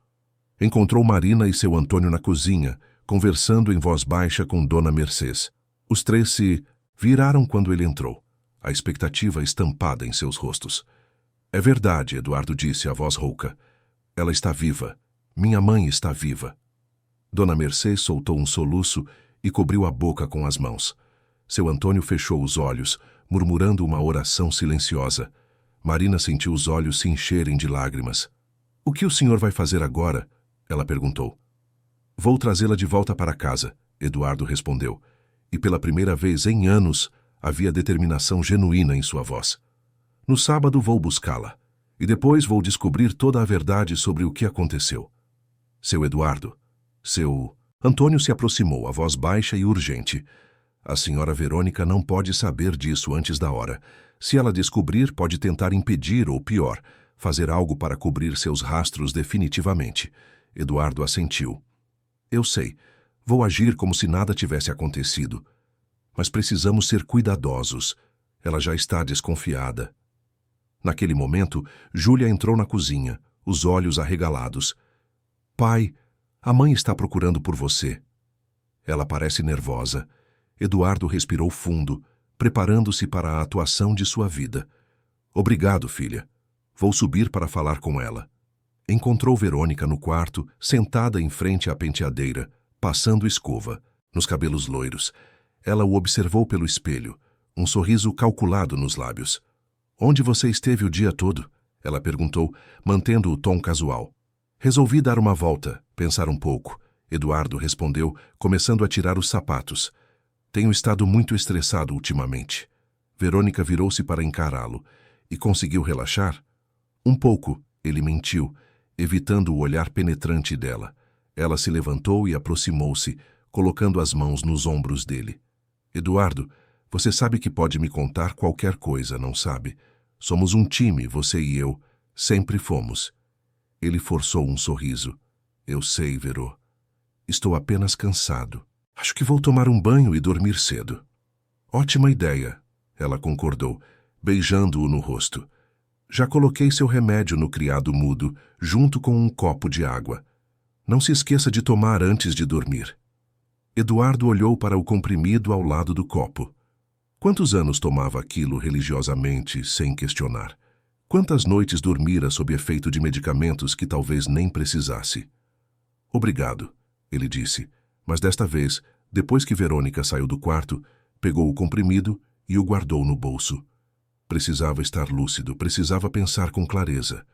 Encontrou Marina e seu Antônio na cozinha, conversando em voz baixa com Dona Mercês. Os três se viraram quando ele entrou, a expectativa estampada em seus rostos. É verdade, Eduardo disse, a voz rouca. Ela está viva. Minha mãe está viva. Dona Mercês soltou um soluço e cobriu a boca com as mãos. Seu Antônio fechou os olhos, murmurando uma oração silenciosa. Marina sentiu os olhos se encherem de lágrimas. O que o senhor vai fazer agora? Ela perguntou. Vou trazê-la de volta para casa, Eduardo respondeu. E pela primeira vez em anos, havia determinação genuína em sua voz. No sábado vou buscá-la. E depois vou descobrir toda a verdade sobre o que aconteceu. Seu Eduardo, seu... Antônio se aproximou, a voz baixa e urgente. A senhora Verônica não pode saber disso antes da hora. Se ela descobrir, pode tentar impedir ou, pior, fazer algo para cobrir seus rastros definitivamente. Eduardo assentiu. Eu sei. Vou agir como se nada tivesse acontecido. Mas precisamos ser cuidadosos. Ela já está desconfiada. Naquele momento, Júlia entrou na cozinha, os olhos arregalados. Pai, a mãe está procurando por você. Ela parece nervosa. Eduardo respirou fundo, preparando-se para a atuação de sua vida. Obrigado, filha. Vou subir para falar com ela. Encontrou Verônica no quarto, sentada em frente à penteadeira, passando escova, nos cabelos loiros. Ela o observou pelo espelho, um sorriso calculado nos lábios. Onde você esteve o dia todo? Ela perguntou, mantendo o tom casual. Resolvi dar uma volta, pensar um pouco. Eduardo respondeu, começando a tirar os sapatos. Tenho estado muito estressado ultimamente. Verônica virou-se para encará-lo. E conseguiu relaxar? Um pouco, ele mentiu, evitando o olhar penetrante dela. Ela se levantou e aproximou-se, colocando as mãos nos ombros dele. Eduardo, você sabe que pode me contar qualquer coisa, não sabe? Somos um time, você e eu. Sempre fomos. Ele forçou um sorriso. Eu sei, Verô. Estou apenas cansado. Acho que vou tomar um banho e dormir cedo. Ótima ideia, ela concordou, beijando-o no rosto. Já coloquei seu remédio no criado mudo, junto com um copo de água. Não se esqueça de tomar antes de dormir. Eduardo olhou para o comprimido ao lado do copo. Quantos anos tomava aquilo religiosamente, sem questionar? Quantas noites dormira sob efeito de medicamentos que talvez nem precisasse? Obrigado, ele disse, mas desta vez, depois que Verônica saiu do quarto, pegou o comprimido e o guardou no bolso. Precisava estar lúcido, precisava pensar com clareza.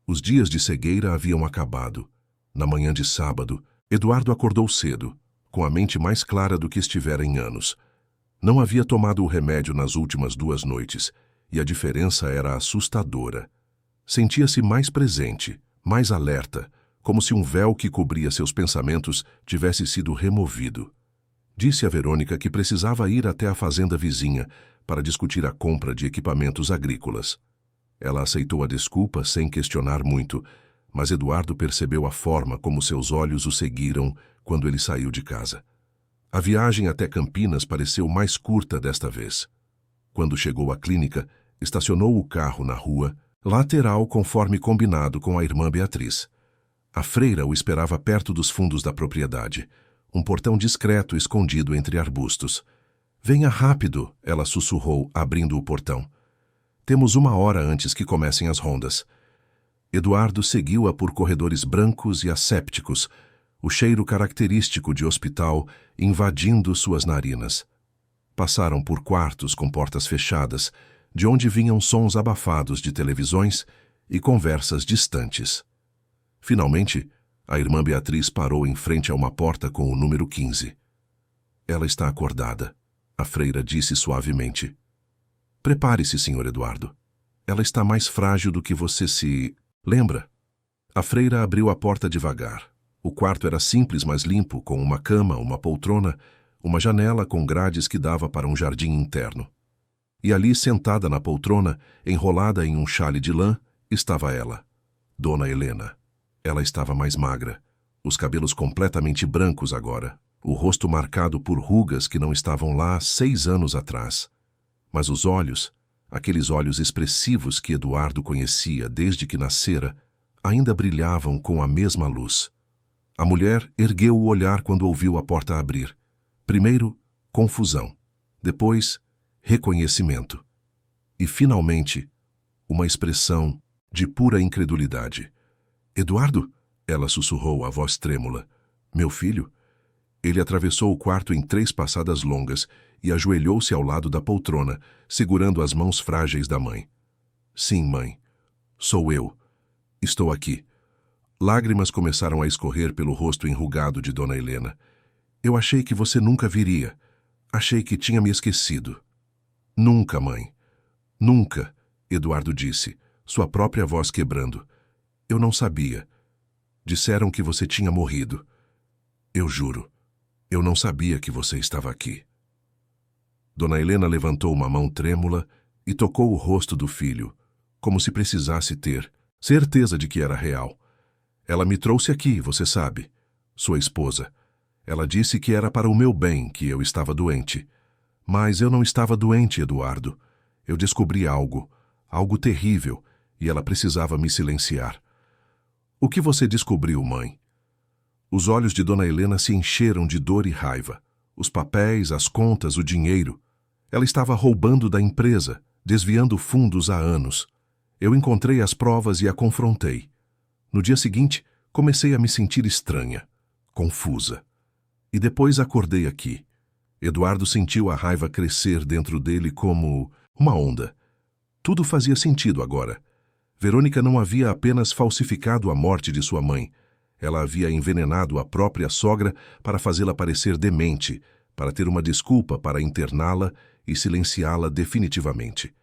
Os dias de cegueira haviam acabado. Na manhã de sábado, Eduardo acordou cedo, com a mente mais clara do que estivera em anos. Não havia tomado o remédio nas últimas 2 noites, e a diferença era assustadora. Sentia-se mais presente, mais alerta, como se um véu que cobria seus pensamentos tivesse sido removido. Disse a Verônica que precisava ir até a fazenda vizinha para discutir a compra de equipamentos agrícolas. Ela aceitou a desculpa sem questionar muito, mas Eduardo percebeu a forma como seus olhos o seguiram quando ele saiu de casa. A viagem até Campinas pareceu mais curta desta vez. Quando chegou à clínica, estacionou o carro na rua, lateral conforme combinado com a irmã Beatriz. A freira o esperava perto dos fundos da propriedade, um portão discreto escondido entre arbustos. Venha rápido, ela sussurrou, abrindo o portão. Temos 1 hora antes que comecem as rondas. Eduardo seguiu-a por corredores brancos e assépticos, o cheiro característico de hospital invadindo suas narinas. Passaram por quartos com portas fechadas, de onde vinham sons abafados de televisões e conversas distantes. Finalmente, a irmã Beatriz parou em frente a uma porta com o número 15. Ela está acordada, a freira disse suavemente. Prepare-se, Sr. Eduardo. Ela está mais frágil do que você se lembra. A freira abriu a porta devagar. O quarto era simples, mas limpo, com uma cama, uma poltrona, uma janela com grades que dava para um jardim interno. E ali, sentada na poltrona, enrolada em um xale de lã, estava ela, Dona Helena. Ela estava mais magra, os cabelos completamente brancos agora, o rosto marcado por rugas que não estavam lá 6 anos atrás. Mas os olhos, aqueles olhos expressivos que Eduardo conhecia desde que nascera, ainda brilhavam com a mesma luz. A mulher ergueu o olhar quando ouviu a porta abrir. Primeiro, confusão. Depois, reconhecimento. E, finalmente, uma expressão de pura incredulidade. Eduardo? Ela sussurrou a voz trêmula. Meu filho? Ele atravessou o quarto em 3 passadas longas e ajoelhou-se ao lado da poltrona, segurando as mãos frágeis da mãe. Sim, mãe. Sou eu. Estou aqui. Lágrimas começaram a escorrer pelo rosto enrugado de Dona Helena. Eu achei que você nunca viria. Achei que tinha me esquecido. Nunca, mãe. Nunca, Eduardo disse, sua própria voz quebrando. Eu não sabia. Disseram que você tinha morrido. Eu juro. Eu não sabia que você estava aqui. Dona Helena levantou uma mão trêmula e tocou o rosto do filho, como se precisasse ter certeza de que era real. Ela me trouxe aqui, você sabe, sua esposa. Ela disse que era para o meu bem que eu estava doente. Mas eu não estava doente, Eduardo. Eu descobri algo terrível, e ela precisava me silenciar. O que você descobriu, mãe? Os olhos de Dona Helena se encheram de dor e raiva. Os papéis, as contas, o dinheiro. Ela estava roubando da empresa, desviando fundos há anos. Eu encontrei as provas e a confrontei. No dia seguinte, comecei a me sentir estranha, confusa. E depois acordei aqui. Eduardo sentiu a raiva crescer dentro dele como uma onda. Tudo fazia sentido agora. Verônica não havia apenas falsificado a morte de sua mãe. Ela havia envenenado a própria sogra para fazê-la parecer demente, para ter uma desculpa para interná-la e silenciá-la definitivamente.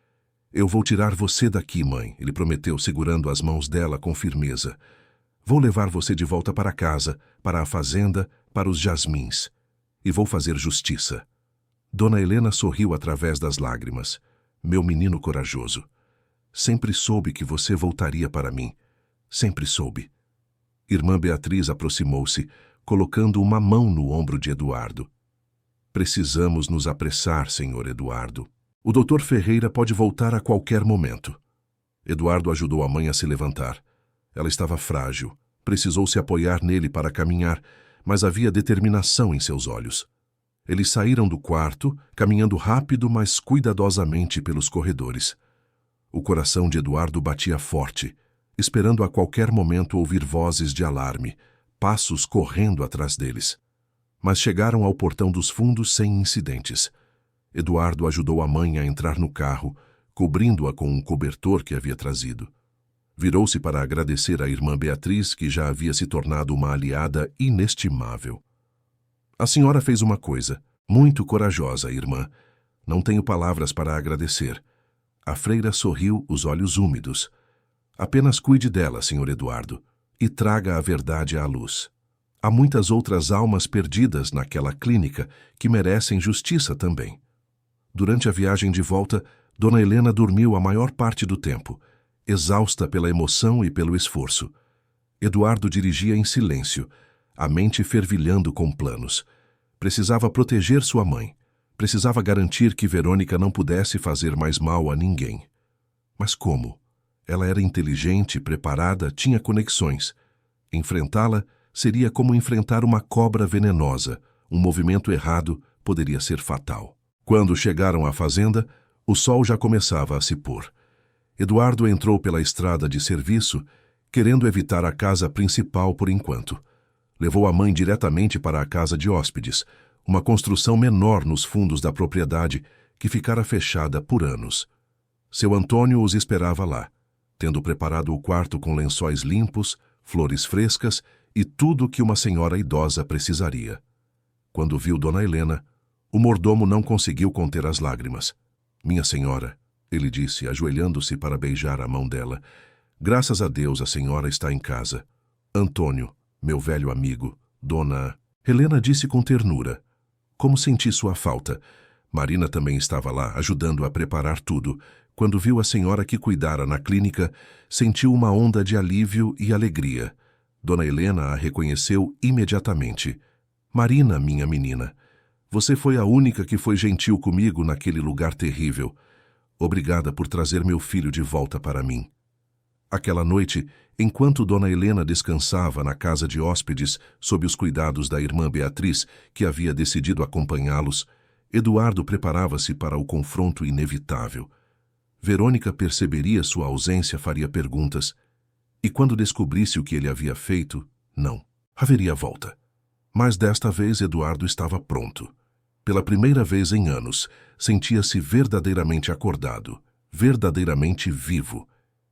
Eu vou tirar você daqui, mãe, ele prometeu, segurando as mãos dela com firmeza. Vou levar você de volta para casa, para a fazenda, para os jasmins. E vou fazer justiça. Dona Helena sorriu através das lágrimas. Meu menino corajoso. Sempre soube que você voltaria para mim. Sempre soube. Irmã Beatriz aproximou-se, colocando uma mão no ombro de Eduardo. Precisamos nos apressar, senhor Eduardo. O doutor Ferreira pode voltar a qualquer momento. Eduardo ajudou a mãe a se levantar. Ela estava frágil. Precisou se apoiar nele para caminhar, mas havia determinação em seus olhos. Eles saíram do quarto, caminhando rápido, mas cuidadosamente pelos corredores. O coração de Eduardo batia forte, esperando a qualquer momento ouvir vozes de alarme, passos correndo atrás deles. Mas chegaram ao portão dos fundos sem incidentes. Eduardo ajudou a mãe a entrar no carro, cobrindo-a com um cobertor que havia trazido. Virou-se para agradecer à irmã Beatriz, que já havia se tornado uma aliada inestimável. A senhora fez uma coisa muito corajosa, irmã. Não tenho palavras para agradecer. A freira sorriu, os olhos úmidos. Apenas cuide dela, senhor Eduardo, e traga a verdade à luz. Há muitas outras almas perdidas naquela clínica que merecem justiça também. Durante a viagem de volta, Dona Helena dormiu a maior parte do tempo, exausta pela emoção e pelo esforço. Eduardo dirigia em silêncio, a mente fervilhando com planos. Precisava proteger sua mãe. Precisava garantir que Verônica não pudesse fazer mais mal a ninguém. Mas como? Ela era inteligente, preparada, tinha conexões. Enfrentá-la seria como enfrentar uma cobra venenosa. Um movimento errado poderia ser fatal. Quando chegaram à fazenda, o sol já começava a se pôr. Eduardo entrou pela estrada de serviço, querendo evitar a casa principal por enquanto. Levou a mãe diretamente para a casa de hóspedes, uma construção menor nos fundos da propriedade que ficara fechada por anos. Seu Antônio os esperava lá, tendo preparado o quarto com lençóis limpos, flores frescas e tudo o que uma senhora idosa precisaria. Quando viu Dona Helena, o mordomo não conseguiu conter as lágrimas. "Minha senhora", ele disse, ajoelhando-se para beijar a mão dela, "graças a Deus a senhora está em casa. Antônio, meu velho amigo, Dona..." Helena disse com ternura. Como senti sua falta. Marina também estava lá, ajudando a preparar tudo. Quando viu a senhora que cuidara na clínica, sentiu uma onda de alívio e alegria. Dona Helena a reconheceu imediatamente. "Marina, minha menina, você foi a única que foi gentil comigo naquele lugar terrível. Obrigada por trazer meu filho de volta para mim." Aquela noite, enquanto Dona Helena descansava na casa de hóspedes sob os cuidados da irmã Beatriz, que havia decidido acompanhá-los, Eduardo preparava-se para o confronto inevitável. Verônica perceberia sua ausência, faria perguntas. E quando descobrisse o que ele havia feito, não. Haveria volta. Mas desta vez Eduardo estava pronto. Pela primeira vez em anos, sentia-se verdadeiramente acordado, verdadeiramente vivo.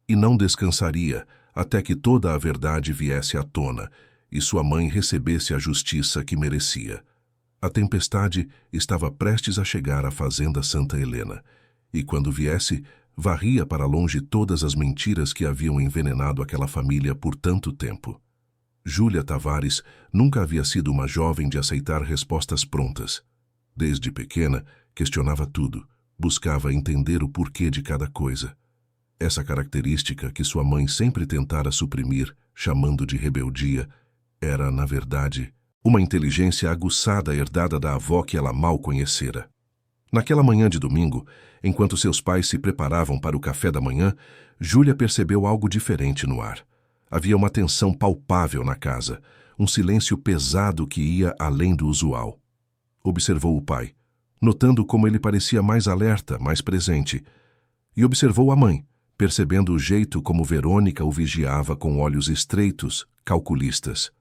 E não descansaria até que toda a verdade viesse à tona e sua mãe recebesse a justiça que merecia. A tempestade estava prestes a chegar à fazenda Santa Helena, e quando viesse, varria para longe todas as mentiras que haviam envenenado aquela família por tanto tempo. Júlia Tavares nunca havia sido uma jovem de aceitar respostas prontas. Desde pequena, questionava tudo, buscava entender o porquê de cada coisa. Essa característica que sua mãe sempre tentara suprimir, chamando de rebeldia, era, na verdade, uma inteligência aguçada herdada da avó que ela mal conhecera. Naquela manhã de domingo, enquanto seus pais se preparavam para o café da manhã, Júlia percebeu algo diferente no ar. Havia uma tensão palpável na casa, um silêncio pesado que ia além do usual. Observou o pai, notando como ele parecia mais alerta, mais presente, e observou a mãe, percebendo o jeito como Verônica o vigiava com olhos estreitos, calculistas.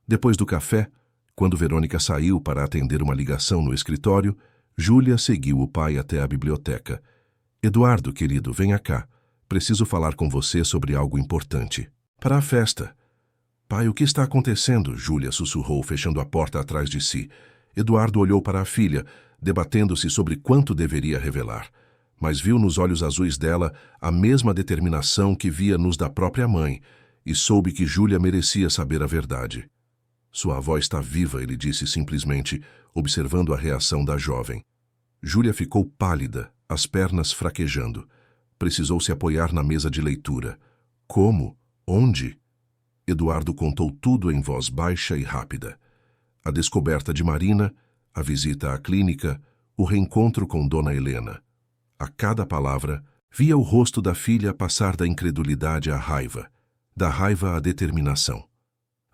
Depois do café, quando Verônica saiu para atender uma ligação no escritório, Júlia seguiu o pai até a biblioteca. "Eduardo, querido, venha cá. Preciso falar com você sobre algo importante." "Para a festa." "Pai, o que está acontecendo?" Júlia sussurrou, fechando a porta atrás de si. Eduardo olhou para a filha, debatendo-se sobre quanto deveria revelar, mas viu nos olhos azuis dela a mesma determinação que via nos da própria mãe, e soube que Júlia merecia saber a verdade. "Sua avó está viva", ele disse simplesmente, observando a reação da jovem. Júlia ficou pálida, as pernas fraquejando. Precisou se apoiar na mesa de leitura. "Como? Onde?" Eduardo contou tudo em voz baixa e rápida. A descoberta de Marina, a visita à clínica, o reencontro com Dona Helena. A cada palavra, via o rosto da filha passar da incredulidade à raiva, da raiva à determinação.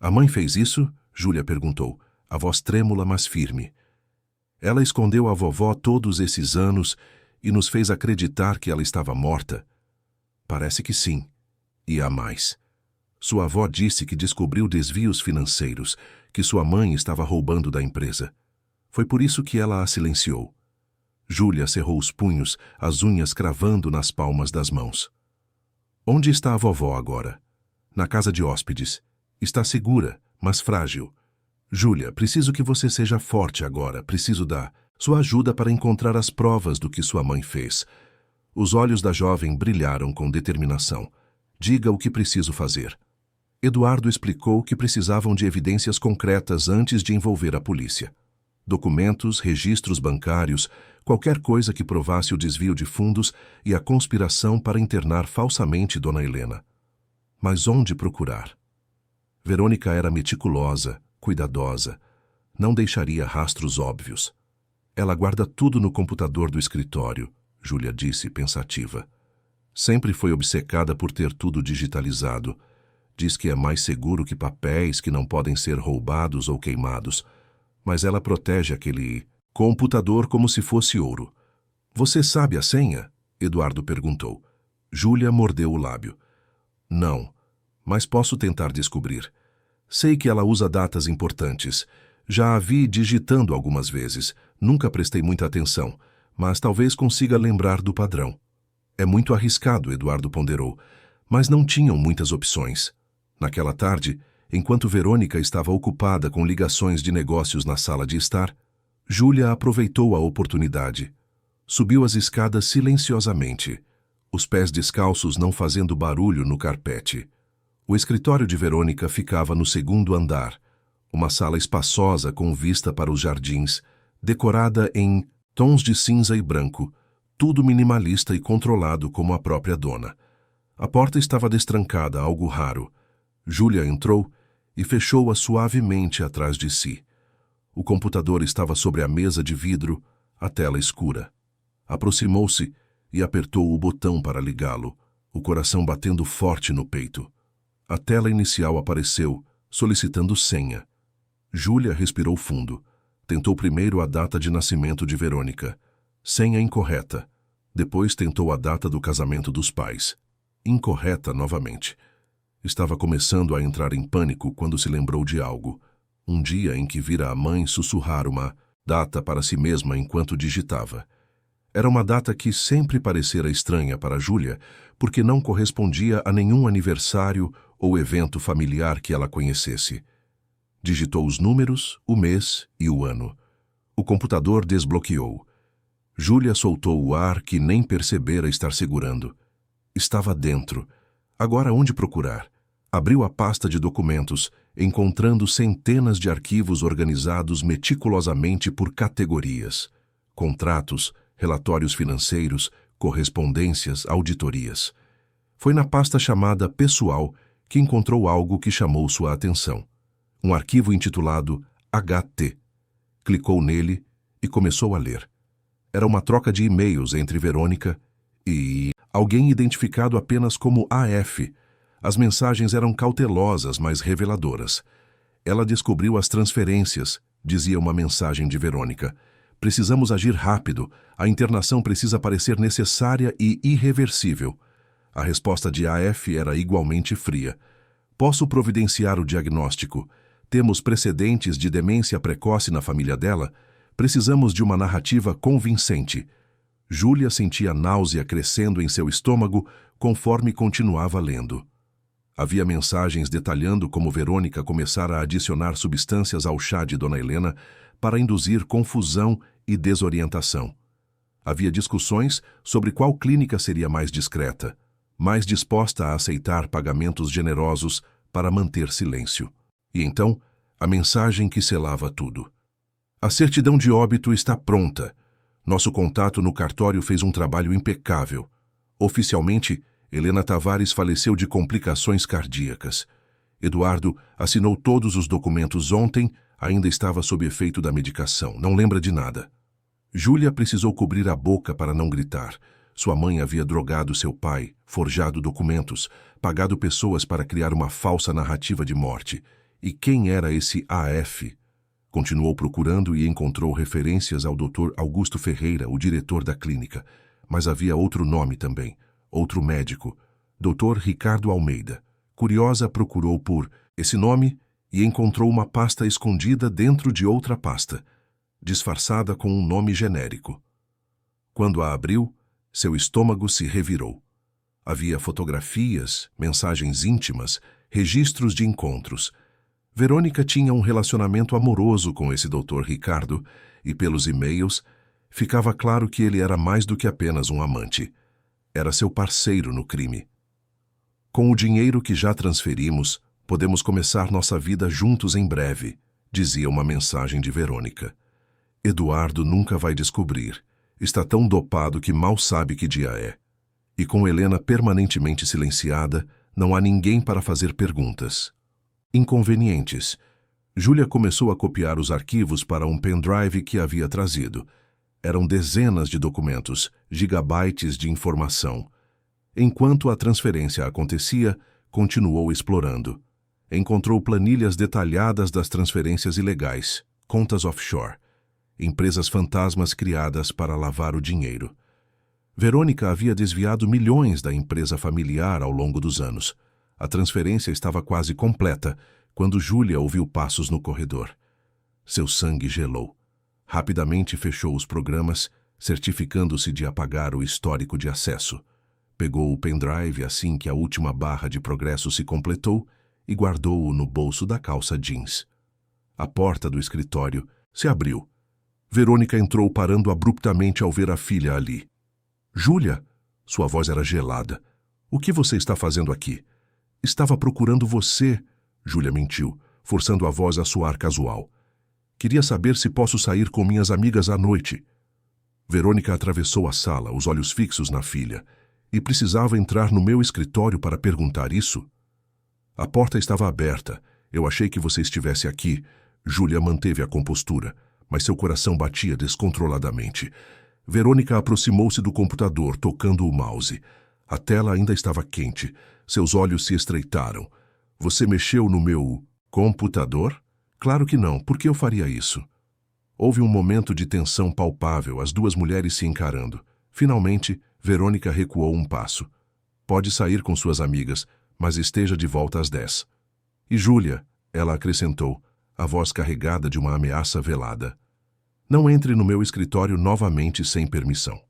"A mãe fez isso?" Júlia perguntou, a voz trêmula, mas firme. "Ela escondeu a vovó todos esses anos e nos fez acreditar que ela estava morta?" "Parece que sim. E há mais. Sua avó disse que descobriu desvios financeiros, que sua mãe estava roubando da empresa. Foi por isso que ela a silenciou." Júlia cerrou os punhos, as unhas cravando nas palmas das mãos. "Onde está a vovó agora?" "Na casa de hóspedes. Está segura, mas frágil. Júlia, preciso que você seja forte agora. Preciso da sua ajuda para encontrar as provas do que sua mãe fez." Os olhos da jovem brilharam com determinação. "Diga o que preciso fazer." Eduardo explicou que precisavam de evidências concretas antes de envolver a polícia. Documentos, registros bancários, qualquer coisa que provasse o desvio de fundos e a conspiração para internar falsamente Dona Helena. Mas onde procurar? Verônica era meticulosa, cuidadosa. Não deixaria rastros óbvios. "Ela guarda tudo no computador do escritório", Júlia disse, pensativa. "Sempre foi obcecada por ter tudo digitalizado. Diz que é mais seguro que papéis que não podem ser roubados ou queimados. Mas ela protege aquele computador como se fosse ouro." "Você sabe a senha?" Eduardo perguntou. Júlia mordeu o lábio. "Não, mas posso tentar descobrir. Sei que ela usa datas importantes. Já a vi digitando algumas vezes. Nunca prestei muita atenção, mas talvez consiga lembrar do padrão. É muito arriscado, Eduardo ponderou, mas não tinham muitas opções. Naquela tarde, enquanto Verônica estava ocupada com ligações de negócios na sala de estar, Júlia aproveitou a oportunidade. Subiu as escadas silenciosamente, os pés descalços não fazendo barulho no carpete. O escritório de Verônica ficava no segundo andar, uma sala espaçosa com vista para os jardins, decorada em tons de cinza e branco, tudo minimalista e controlado como a própria dona. A porta estava destrancada, algo raro. Júlia entrou e fechou-a suavemente atrás de si. O computador estava sobre a mesa de vidro, a tela escura. Aproximou-se e apertou o botão para ligá-lo, o coração batendo forte no peito. A tela inicial apareceu, solicitando senha. Júlia respirou fundo. Tentou primeiro a data de nascimento de Verônica. Senha incorreta. Depois tentou a data do casamento dos pais. Incorreta novamente. Estava começando a entrar em pânico quando se lembrou de algo. Um dia em que vira a mãe sussurrar uma data para si mesma enquanto digitava. Era uma data que sempre parecera estranha para Júlia, porque não correspondia a nenhum aniversário ou evento familiar que ela conhecesse. Digitou os números, o mês e o ano. O computador desbloqueou. Júlia soltou o ar que nem percebera estar segurando. Estava dentro. Agora onde procurar? Abriu a pasta de documentos, encontrando centenas de arquivos organizados meticulosamente por categorias. Contratos, relatórios financeiros, correspondências, auditorias. Foi na pasta chamada Pessoal que encontrou algo que chamou sua atenção. Um arquivo intitulado HT. Clicou nele e começou a ler. Era uma troca de e-mails entre Verônica e alguém identificado apenas como AF. As mensagens eram cautelosas, mas reveladoras. Ela descobriu as transferências, dizia uma mensagem de Verônica. Precisamos agir rápido. A internação precisa parecer necessária e irreversível. A resposta de AF era igualmente fria. Posso providenciar o diagnóstico. Temos precedentes de demência precoce na família dela. Precisamos de uma narrativa convincente. Júlia sentia náusea crescendo em seu estômago conforme continuava lendo. Havia mensagens detalhando como Verônica começara a adicionar substâncias ao chá de Dona Helena para induzir confusão e desorientação. Havia discussões sobre qual clínica seria mais discreta, mais disposta a aceitar pagamentos generosos para manter silêncio. E então, a mensagem que selava tudo. A certidão de óbito está pronta. Nosso contato no cartório fez um trabalho impecável. Oficialmente, Helena Tavares faleceu de complicações cardíacas. Eduardo assinou todos os documentos ontem, ainda estava sob efeito da medicação, não lembra de nada. Júlia precisou cobrir a boca para não gritar. Sua mãe havia drogado seu pai, forjado documentos, pagado pessoas para criar uma falsa narrativa de morte. E quem era esse AF? Continuou procurando e encontrou referências ao Dr. Augusto Ferreira, o diretor da clínica. Mas havia outro nome também, outro médico, Dr. Ricardo Almeida. Curiosa, procurou por esse nome e encontrou uma pasta escondida dentro de outra pasta, disfarçada com um nome genérico. Quando a abriu, seu estômago se revirou. Havia fotografias, mensagens íntimas, registros de encontros. Verônica tinha um relacionamento amoroso com esse Dr. Ricardo e, pelos e-mails, ficava claro que ele era mais do que apenas um amante. Era seu parceiro no crime. Com o dinheiro que já transferimos, podemos começar nossa vida juntos em breve, dizia uma mensagem de Verônica. Eduardo nunca vai descobrir. Está tão dopado que mal sabe que dia é. E com Helena permanentemente silenciada, não há ninguém para fazer perguntas. Inconvenientes. Júlia começou a copiar os arquivos para um pendrive que havia trazido. Eram dezenas de documentos, gigabytes de informação. Enquanto a transferência acontecia, continuou explorando. Encontrou planilhas detalhadas das transferências ilegais, contas offshore, empresas fantasmas criadas para lavar o dinheiro. Verônica havia desviado milhões da empresa familiar ao longo dos anos. A transferência estava quase completa quando Júlia ouviu passos no corredor. Seu sangue gelou. Rapidamente fechou os programas, certificando-se de apagar o histórico de acesso. Pegou o pendrive assim que a última barra de progresso se completou e guardou-o no bolso da calça jeans. A porta do escritório se abriu. Verônica entrou parando abruptamente ao ver a filha ali. Júlia! Sua voz era gelada. O que você está fazendo aqui? Estava procurando você, Júlia mentiu, forçando a voz a soar casual. Queria saber se posso sair com minhas amigas à noite. Verônica atravessou a sala, os olhos fixos na filha. E precisava entrar no meu escritório para perguntar isso? A porta estava aberta. Eu achei que você estivesse aqui. Júlia manteve a compostura, mas seu coração batia descontroladamente. Verônica aproximou-se do computador, tocando o mouse. A tela ainda estava quente. Seus olhos se estreitaram. Você mexeu no meu computador? Claro que não. Por que eu faria isso? Houve um momento de tensão palpável, as duas mulheres se encarando. Finalmente, Verônica recuou um passo. Pode sair com suas amigas, mas esteja de volta às 10. E Júlia, ela acrescentou, a voz carregada de uma ameaça velada. Não entre no meu escritório novamente sem permissão.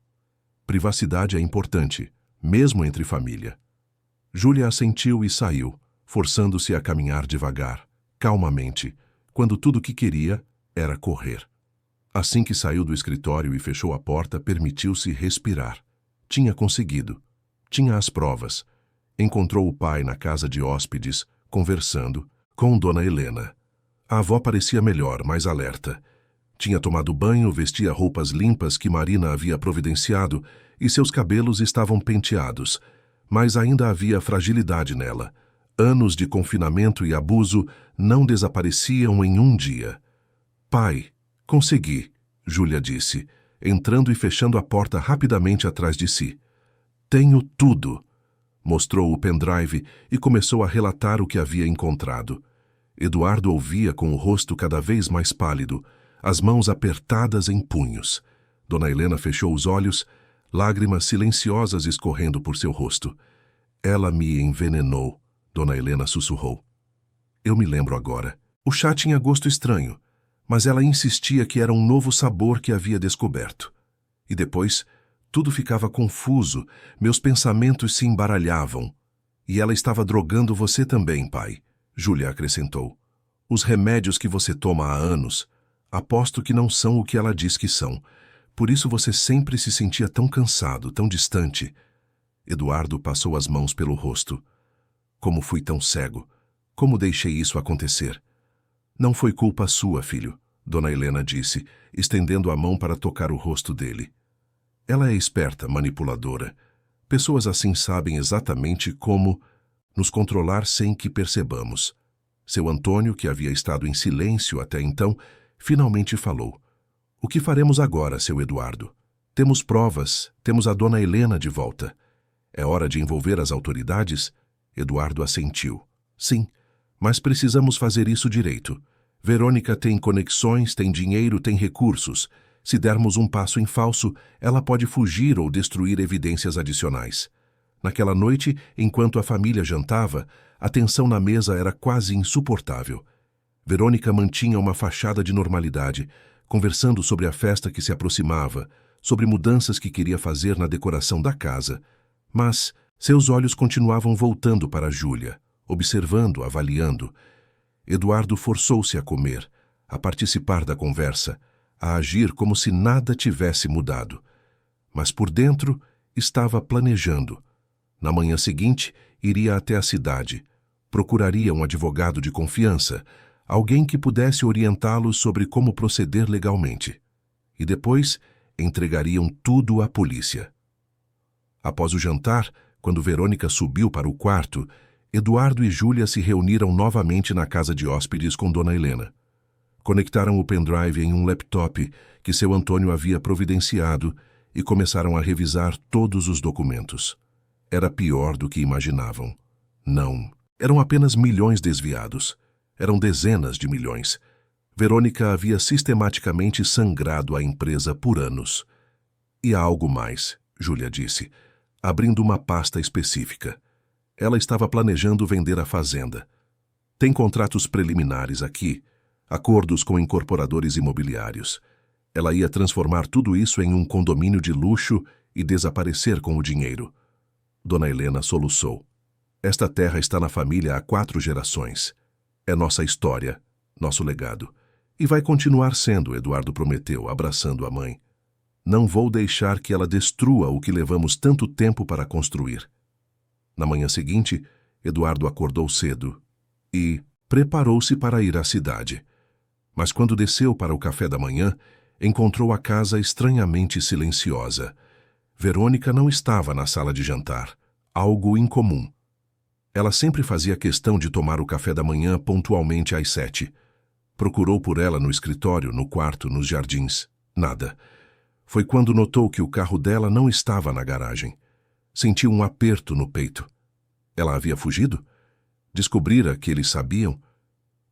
Privacidade é importante, mesmo entre família. Júlia assentiu e saiu, forçando-se a caminhar devagar, calmamente, quando tudo o que queria era correr. Assim que saiu do escritório e fechou a porta, permitiu-se respirar. Tinha conseguido. Tinha as provas. Encontrou o pai na casa de hóspedes, conversando, com Dona Helena. A avó parecia melhor, mais alerta. Tinha tomado banho, vestia roupas limpas que Marina havia providenciado e seus cabelos estavam penteados, mas ainda havia fragilidade nela. Anos de confinamento e abuso não desapareciam em um dia. Pai, consegui, Júlia disse, entrando e fechando a porta rapidamente atrás de si. Tenho tudo. Mostrou o pendrive e começou a relatar o que havia encontrado. Eduardo ouvia com o rosto cada vez mais pálido, as mãos apertadas em punhos. Dona Helena fechou os olhos, lágrimas silenciosas escorrendo por seu rosto. Ela me envenenou, Dona Helena sussurrou. Eu me lembro agora. O chá tinha gosto estranho, mas ela insistia que era um novo sabor que havia descoberto. E depois, tudo ficava confuso, meus pensamentos se embaralhavam. E ela estava drogando você também, pai, Júlia acrescentou. Os remédios que você toma há anos, aposto que não são o que ela diz que são. Por isso você sempre se sentia tão cansado, tão distante. Eduardo passou as mãos pelo rosto. Como fui tão cego? Como deixei isso acontecer? Não foi culpa sua, filho, Dona Helena disse, estendendo a mão para tocar o rosto dele. Ela é esperta, manipuladora. Pessoas assim sabem exatamente como nos controlar sem que percebamos. Seu Antônio, que havia estado em silêncio até então, finalmente falou. O que faremos agora, seu Eduardo? Temos provas, temos a Dona Helena de volta. É hora de envolver as autoridades? Eduardo assentiu. Sim, mas precisamos fazer isso direito. Verônica tem conexões, tem dinheiro, tem recursos. Se dermos um passo em falso, ela pode fugir ou destruir evidências adicionais. Naquela noite, enquanto a família jantava, a tensão na mesa era quase insuportável. Verônica mantinha uma fachada de normalidade, conversando sobre a festa que se aproximava, sobre mudanças que queria fazer na decoração da casa. Mas seus olhos continuavam voltando para Júlia, observando, avaliando. Eduardo forçou-se a comer, a participar da conversa, a agir como se nada tivesse mudado. Mas por dentro estava planejando. Na manhã seguinte, iria até a cidade. Procuraria um advogado de confiança, alguém que pudesse orientá-lo sobre como proceder legalmente. E depois, entregariam tudo à polícia. Após o jantar, quando Verônica subiu para o quarto, Eduardo e Júlia se reuniram novamente na casa de hóspedes com Dona Helena. Conectaram o pendrive em um laptop que seu Antônio havia providenciado e começaram a revisar todos os documentos. Era pior do que imaginavam. Não, eram apenas milhões desviados. Eram dezenas de milhões. Verônica havia sistematicamente sangrado a empresa por anos. E há algo mais, Júlia disse, abrindo uma pasta específica. Ela estava planejando vender a fazenda. Tem contratos preliminares aqui. acordos com incorporadores imobiliários. Ela ia transformar tudo isso em um condomínio de luxo e desaparecer com o dinheiro. Dona Helena soluçou. Esta terra está na família há 4 gerações. É nossa história, nosso legado. E vai continuar sendo, Eduardo prometeu, abraçando a mãe. Não vou deixar que ela destrua o que levamos tanto tempo para construir. Na manhã seguinte, Eduardo acordou cedo e preparou-se para ir à cidade. Mas quando desceu para o café da manhã, encontrou a casa estranhamente silenciosa. Verônica não estava na sala de jantar, algo incomum. Ela sempre fazia questão de tomar o café da manhã pontualmente às 7. Procurou por ela no escritório, no quarto, nos jardins. Nada. Foi quando notou que o carro dela não estava na garagem. Sentiu um aperto no peito. Ela havia fugido? Descobrira que eles sabiam?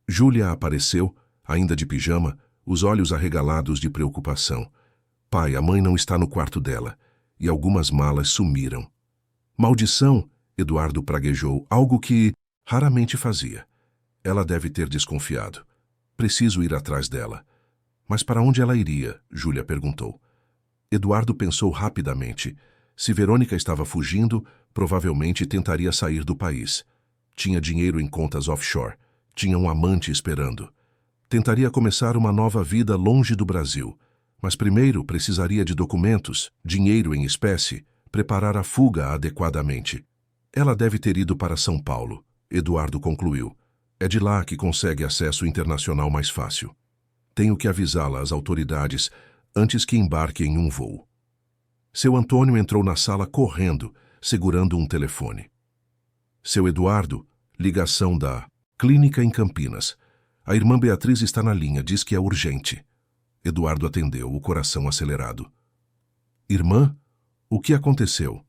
Júlia apareceu, ainda de pijama, os olhos arregalados de preocupação. Pai, a mãe não está no quarto dela, e algumas malas sumiram. Maldição, Eduardo praguejou, algo que raramente fazia. Ela deve ter desconfiado. Preciso ir atrás dela. Mas para onde ela iria? Júlia perguntou. Eduardo pensou rapidamente. Se Verônica estava fugindo, provavelmente tentaria sair do país. Tinha dinheiro em contas offshore. Tinha um amante esperando. Tentaria começar uma nova vida longe do Brasil. Mas primeiro precisaria de documentos, dinheiro em espécie, preparar a fuga adequadamente. Ela deve ter ido para São Paulo, Eduardo concluiu. É de lá que consegue acesso internacional mais fácil. Tenho que avisá-la às autoridades antes que embarque em um voo. Seu Antônio entrou na sala correndo, segurando um telefone. Seu Eduardo, ligação da clínica em Campinas. A irmã Beatriz está na linha, diz que é urgente. Eduardo atendeu, o coração acelerado. Irmã, o que aconteceu?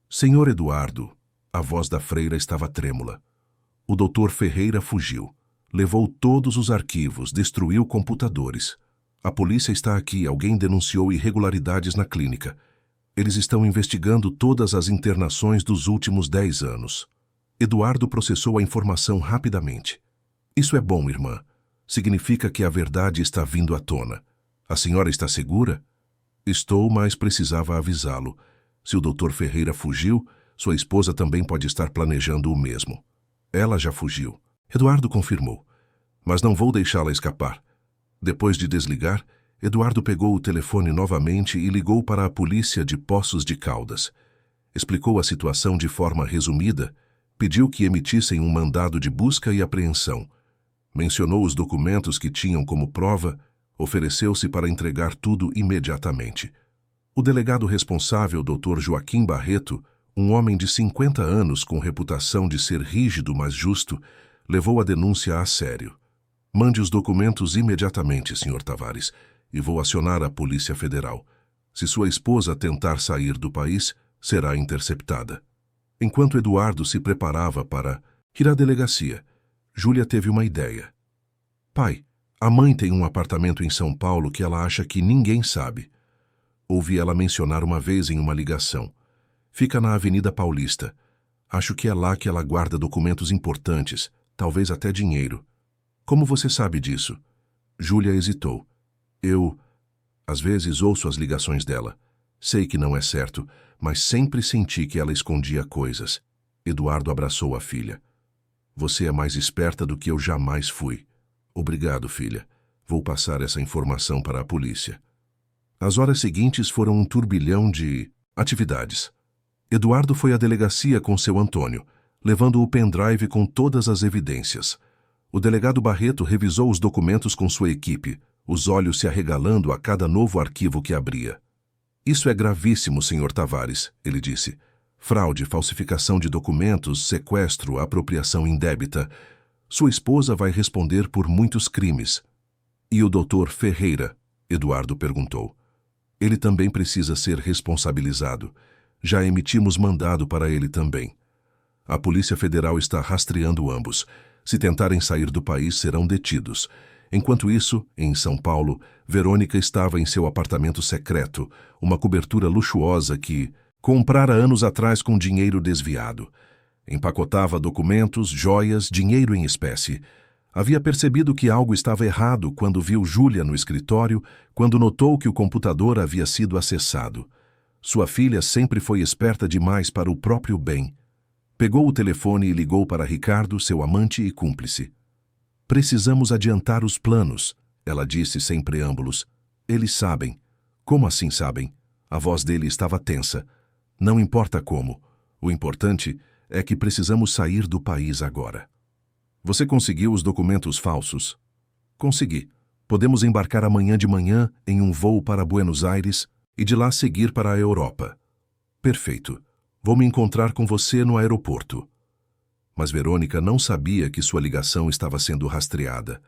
Senhor Eduardo, a voz da freira estava trêmula. O doutor Ferreira fugiu. Levou todos os arquivos, destruiu computadores. A polícia está aqui, alguém denunciou irregularidades na clínica. Eles estão investigando todas as internações dos últimos 10 anos. Eduardo processou a informação rapidamente. Isso é bom, irmã. Significa que a verdade está vindo à tona. A senhora está segura? Estou, mas precisava avisá-lo. Se o doutor Ferreira fugiu, sua esposa também pode estar planejando o mesmo. Ela já fugiu. Eduardo confirmou. Mas não vou deixá-la escapar. Depois de desligar, Eduardo pegou o telefone novamente e ligou para a polícia de Poços de Caldas. Explicou a situação de forma resumida, pediu que emitissem um mandado de busca e apreensão. Mencionou os documentos que tinham como prova, ofereceu-se para entregar tudo imediatamente. O delegado responsável, Dr. Joaquim Barreto, um homem de 50 anos com reputação de ser rígido, mas justo, levou a denúncia a sério. Mande os documentos imediatamente, Sr. Tavares, e vou acionar a Polícia Federal. Se sua esposa tentar sair do país, será interceptada. Enquanto Eduardo se preparava para ir à delegacia, Júlia teve uma ideia. Pai, a mãe tem um apartamento em São Paulo que ela acha que ninguém sabe. Ouvi ela mencionar uma vez em uma ligação. Fica na Avenida Paulista. Acho que é lá que ela guarda documentos importantes, talvez até dinheiro. Como você sabe disso? Júlia hesitou. Às vezes, ouço as ligações dela. Sei que não é certo, mas sempre senti que ela escondia coisas. Eduardo abraçou a filha. Você é mais esperta do que eu jamais fui. Obrigado, filha. Vou passar essa informação para a polícia. As horas seguintes foram um turbilhão de atividades. Eduardo foi à delegacia com seu Antônio, levando o pendrive com todas as evidências. O delegado Barreto revisou os documentos com sua equipe, os olhos se arregalando a cada novo arquivo que abria. Isso é gravíssimo, Sr. Tavares, ele disse. Fraude, falsificação de documentos, sequestro, apropriação indébita. Sua esposa vai responder por muitos crimes. E o doutor Ferreira? Eduardo perguntou. Ele também precisa ser responsabilizado. Já emitimos mandado para ele também. A Polícia Federal está rastreando ambos. Se tentarem sair do país, serão detidos. Enquanto isso, em São Paulo, Verônica estava em seu apartamento secreto, uma cobertura luxuosa que comprara anos atrás com dinheiro desviado. Empacotava documentos, joias, dinheiro em espécie. Havia percebido que algo estava errado quando viu Júlia no escritório, quando notou que o computador havia sido acessado. Sua filha sempre foi esperta demais para o próprio bem. Pegou o telefone e ligou para Ricardo, seu amante e cúmplice. Precisamos adiantar os planos, ela disse sem preâmbulos. Eles sabem. Como assim sabem? A voz dele estava tensa. Não importa como. O importante é que precisamos sair do país agora. Você conseguiu os documentos falsos? Consegui. Podemos embarcar amanhã de manhã em um voo para Buenos Aires e de lá seguir para a Europa. Perfeito. Vou me encontrar com você no aeroporto. Mas Verônica não sabia que sua ligação estava sendo rastreada.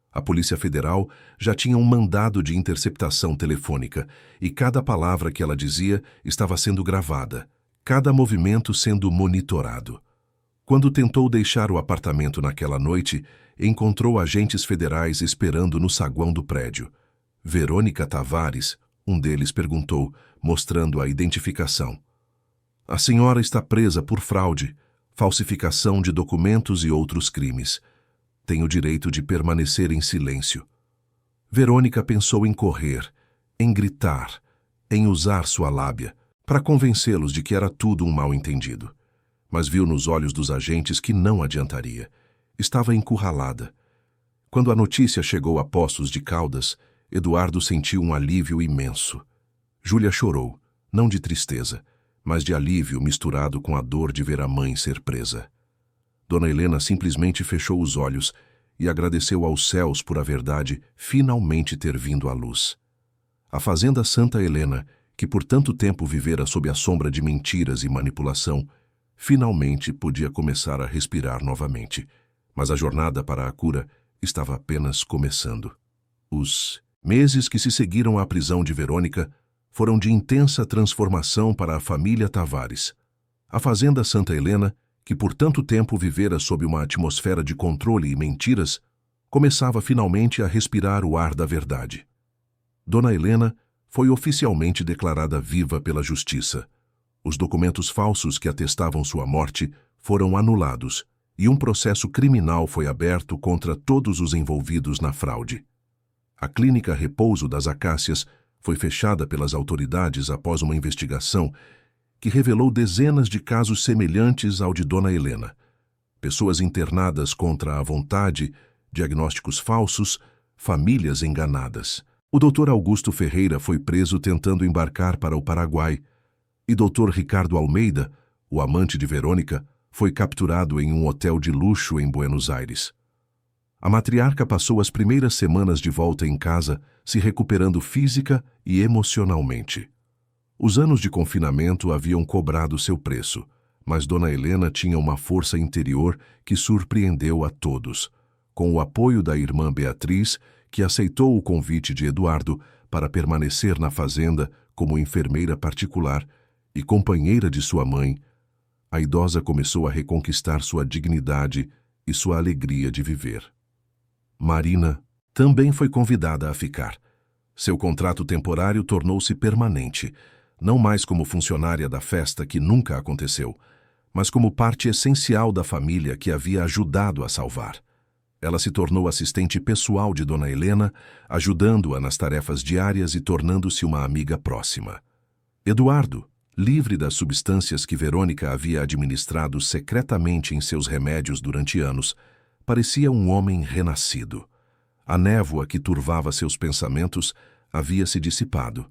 A Polícia Federal já tinha um mandado de interceptação telefônica e cada palavra que ela dizia estava sendo gravada, cada movimento sendo monitorado. Quando tentou deixar o apartamento naquela noite, encontrou agentes federais esperando no saguão do prédio. Verônica Tavares, um deles perguntou, mostrando a identificação. A senhora está presa por fraude, falsificação de documentos e outros crimes. Tem o direito de permanecer em silêncio. Verônica pensou em correr, em gritar, em usar sua lábia, para convencê-los de que era tudo um mal-entendido. Mas viu nos olhos dos agentes que não adiantaria. Estava encurralada. Quando a notícia chegou a Poços de Caldas, Eduardo sentiu um alívio imenso. Júlia chorou, não de tristeza, mas de alívio misturado com a dor de ver a mãe ser presa. Dona Helena simplesmente fechou os olhos e agradeceu aos céus por a verdade finalmente ter vindo à luz. A fazenda Santa Helena, que por tanto tempo vivera sob a sombra de mentiras e manipulação, finalmente podia começar a respirar novamente, mas a jornada para a cura estava apenas começando. Os meses que se seguiram à prisão de Verônica foram de intensa transformação para a família Tavares. A fazenda Santa Helena, que por tanto tempo vivera sob uma atmosfera de controle e mentiras, começava finalmente a respirar o ar da verdade. Dona Helena foi oficialmente declarada viva pela justiça. Os documentos falsos que atestavam sua morte foram anulados e um processo criminal foi aberto contra todos os envolvidos na fraude. A clínica Repouso das Acácias foi fechada pelas autoridades após uma investigação que revelou dezenas de casos semelhantes ao de Dona Helena. Pessoas internadas contra a vontade, diagnósticos falsos, famílias enganadas. O Dr. Augusto Ferreira foi preso tentando embarcar para o Paraguai, e Dr. Ricardo Almeida, o amante de Verônica, foi capturado em um hotel de luxo em Buenos Aires. A matriarca passou as primeiras semanas de volta em casa, se recuperando física e emocionalmente. Os anos de confinamento haviam cobrado seu preço, mas Dona Helena tinha uma força interior que surpreendeu a todos, com o apoio da irmã Beatriz, que aceitou o convite de Eduardo para permanecer na fazenda como enfermeira particular e companheira de sua mãe. A idosa começou a reconquistar sua dignidade e sua alegria de viver. Marina também foi convidada a ficar. Seu contrato temporário tornou-se permanente, não mais como funcionária da festa que nunca aconteceu, mas como parte essencial da família que havia ajudado a salvar. Ela se tornou assistente pessoal de Dona Helena, ajudando-a nas tarefas diárias e tornando-se uma amiga próxima. Eduardo, livre das substâncias que Verônica havia administrado secretamente em seus remédios durante anos, parecia um homem renascido. A névoa que turvava seus pensamentos havia se dissipado,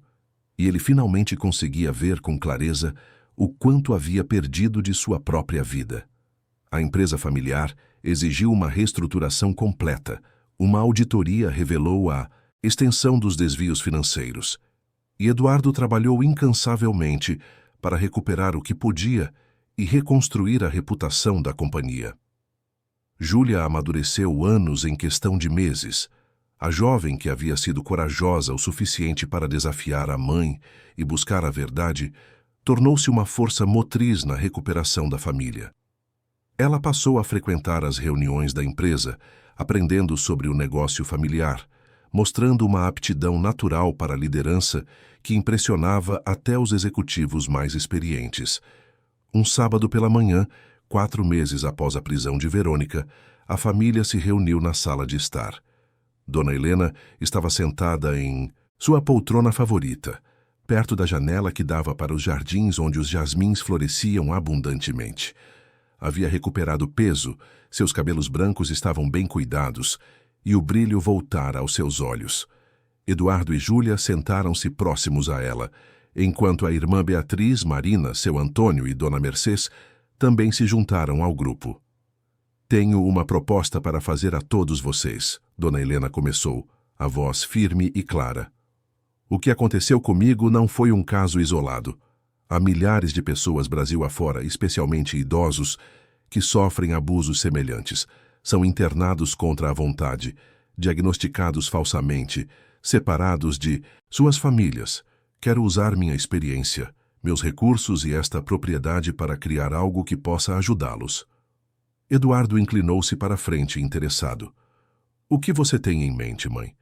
e ele finalmente conseguia ver com clareza o quanto havia perdido de sua própria vida. A empresa familiar exigiu uma reestruturação completa. Uma auditoria revelou a extensão dos desvios financeiros, e Eduardo trabalhou incansavelmente para recuperar o que podia e reconstruir a reputação da companhia. Júlia amadureceu anos em questão de meses. A jovem que havia sido corajosa o suficiente para desafiar a mãe e buscar a verdade, tornou-se uma força motriz na recuperação da família. Ela passou a frequentar as reuniões da empresa, aprendendo sobre o negócio familiar, mostrando uma aptidão natural para a liderança que impressionava até os executivos mais experientes. Um sábado pela manhã, 4 meses após a prisão de Verônica, a família se reuniu na sala de estar. Dona Helena estava sentada em sua poltrona favorita, perto da janela que dava para os jardins onde os jasmins floresciam abundantemente. Havia recuperado peso, seus cabelos brancos estavam bem cuidados e o brilho voltara aos seus olhos. Eduardo e Júlia sentaram-se próximos a ela, enquanto a irmã Beatriz, Marina, seu Antônio e Dona Mercês também se juntaram ao grupo. Tenho uma proposta para fazer a todos vocês, Dona Helena começou, a voz firme e clara. O que aconteceu comigo não foi um caso isolado. Há milhares de pessoas Brasil afora, especialmente idosos, que sofrem abusos semelhantes. São internados contra a vontade, diagnosticados falsamente, separados de suas famílias. Quero usar minha experiência, meus recursos e esta propriedade para criar algo que possa ajudá-los. Eduardo inclinou-se para a frente, interessado. O que você tem em mente, mãe?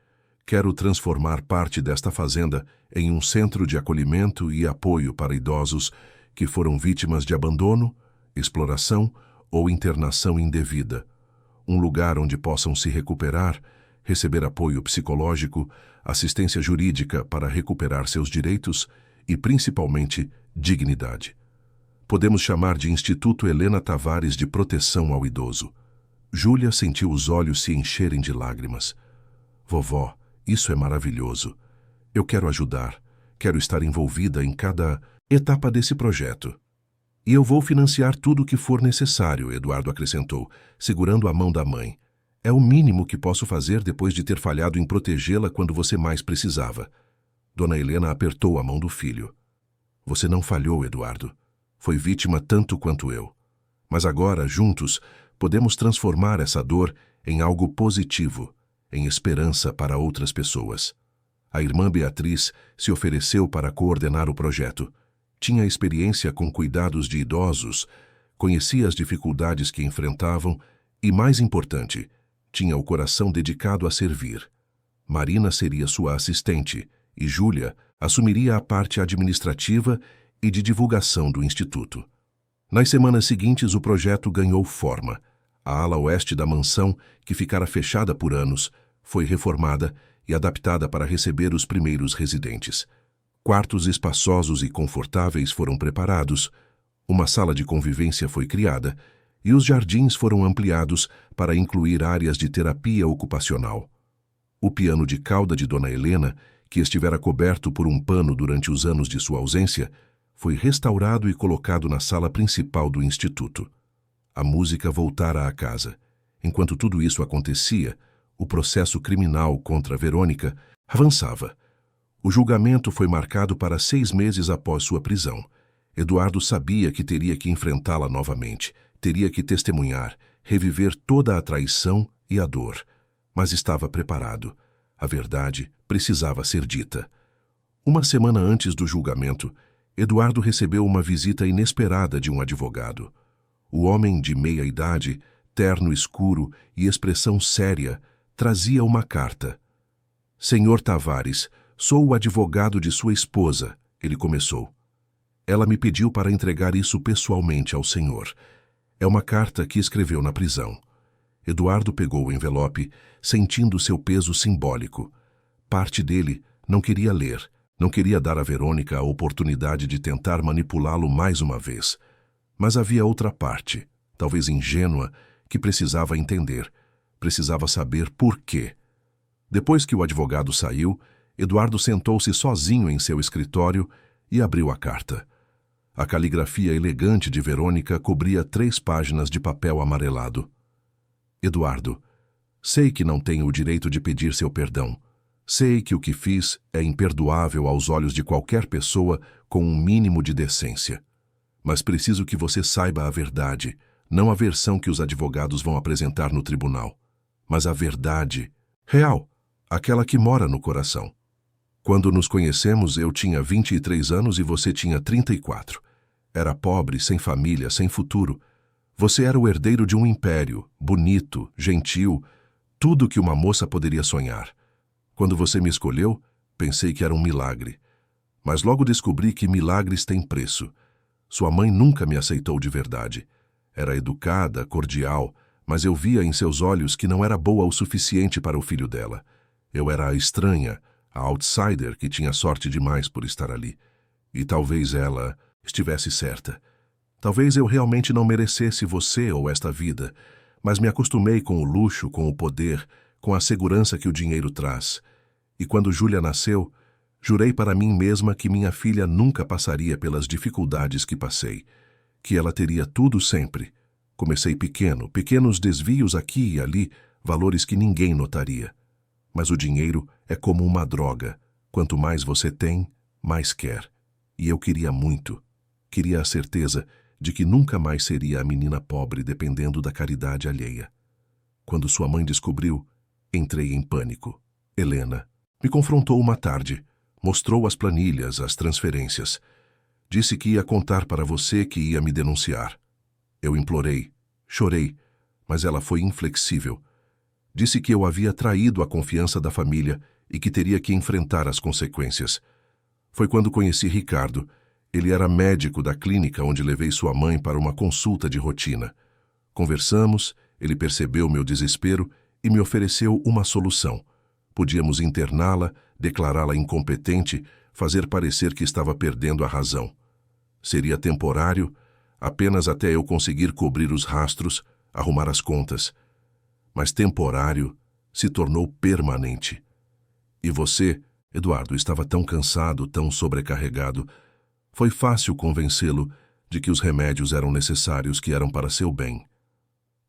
Quero transformar parte desta fazenda em um centro de acolhimento e apoio para idosos que foram vítimas de abandono, exploração ou internação indevida. Um lugar onde possam se recuperar, receber apoio psicológico, assistência jurídica para recuperar seus direitos e, principalmente, dignidade. Podemos chamar de Instituto Helena Tavares de Proteção ao Idoso. Júlia sentiu os olhos se encherem de lágrimas. Vovó, isso é maravilhoso. Eu quero ajudar, quero estar envolvida em cada etapa desse projeto. E eu vou financiar tudo o que for necessário, Eduardo acrescentou, segurando a mão da mãe. É o mínimo que posso fazer depois de ter falhado em protegê-la quando você mais precisava. Dona Helena apertou a mão do filho. Você não falhou, Eduardo. Foi vítima tanto quanto eu. Mas agora, juntos, podemos transformar essa dor em algo positivo, em esperança para outras pessoas. A irmã Beatriz se ofereceu para coordenar o projeto. Tinha experiência com cuidados de idosos, conhecia as dificuldades que enfrentavam e, mais importante, tinha o coração dedicado a servir. Marina seria sua assistente e Júlia assumiria a parte administrativa e de divulgação do Instituto. Nas semanas seguintes, o projeto ganhou forma. A ala oeste da mansão, que ficara fechada por anos, foi reformada e adaptada para receber os primeiros residentes. Quartos espaçosos e confortáveis foram preparados, uma sala de convivência foi criada e os jardins foram ampliados para incluir áreas de terapia ocupacional. O piano de cauda de Dona Helena, que estivera coberto por um pano durante os anos de sua ausência, foi restaurado e colocado na sala principal do Instituto. A música voltara à casa. Enquanto tudo isso acontecia, o processo criminal contra Verônica avançava. O julgamento foi marcado para 6 meses após sua prisão. Eduardo sabia que teria que enfrentá-la novamente, teria que testemunhar, reviver toda a traição e a dor. Mas estava preparado. A verdade precisava ser dita. Uma semana antes do julgamento, Eduardo recebeu uma visita inesperada de um advogado. O homem de meia idade, terno escuro e expressão séria, trazia uma carta. Senhor Tavares, sou o advogado de sua esposa, ele começou. Ela me pediu para entregar isso pessoalmente ao senhor. É uma carta que escreveu na prisão. Eduardo pegou o envelope, sentindo seu peso simbólico. Parte dele não queria ler, não queria dar a Verônica a oportunidade de tentar manipulá-lo mais uma vez. Mas havia outra parte, talvez ingênua, que precisava entender. Precisava saber por quê. Depois que o advogado saiu, Eduardo sentou-se sozinho em seu escritório e abriu a carta. A caligrafia elegante de Verônica cobria 3 páginas de papel amarelado. Eduardo, sei que não tenho o direito de pedir seu perdão. Sei que o que fiz é imperdoável aos olhos de qualquer pessoa com um mínimo de decência. Mas preciso que você saiba a verdade, não a versão que os advogados vão apresentar no tribunal, mas a verdade real, aquela que mora no coração. Quando nos conhecemos, eu tinha 23 anos e você tinha 34. Era pobre, sem família, sem futuro. Você era o herdeiro de um império, bonito, gentil, tudo que uma moça poderia sonhar. Quando você me escolheu, pensei que era um milagre. Mas logo descobri que milagres têm preço. Sua mãe nunca me aceitou de verdade. Era educada, cordial, mas eu via em seus olhos que não era boa o suficiente para o filho dela. Eu era a estranha, a outsider que tinha sorte demais por estar ali. E talvez ela estivesse certa. Talvez eu realmente não merecesse você ou esta vida, mas me acostumei com o luxo, com o poder, com a segurança que o dinheiro traz. E quando Júlia nasceu, jurei para mim mesma que minha filha nunca passaria pelas dificuldades que passei, que ela teria tudo sempre. Comecei pequeno, pequenos desvios aqui e ali, valores que ninguém notaria. Mas o dinheiro é como uma droga. Quanto mais você tem, mais quer. E eu queria muito. Queria a certeza de que nunca mais seria a menina pobre dependendo da caridade alheia. Quando sua mãe descobriu, entrei em pânico. Helena me confrontou uma tarde, mostrou as planilhas, as transferências. Disse que ia contar para você, que ia me denunciar. Eu implorei, chorei, mas ela foi inflexível. Disse que eu havia traído a confiança da família e que teria que enfrentar as consequências. Foi quando conheci Ricardo. Ele era médico da clínica onde levei sua mãe para uma consulta de rotina. Conversamos, ele percebeu meu desespero e me ofereceu uma solução. Podíamos interná-la, declará-la incompetente, fazer parecer que estava perdendo a razão. Seria temporário, apenas até eu conseguir cobrir os rastros, arrumar as contas. Mas temporário se tornou permanente. E você, Eduardo, estava tão cansado, tão sobrecarregado. Foi fácil convencê-lo de que os remédios eram necessários, que eram para seu bem.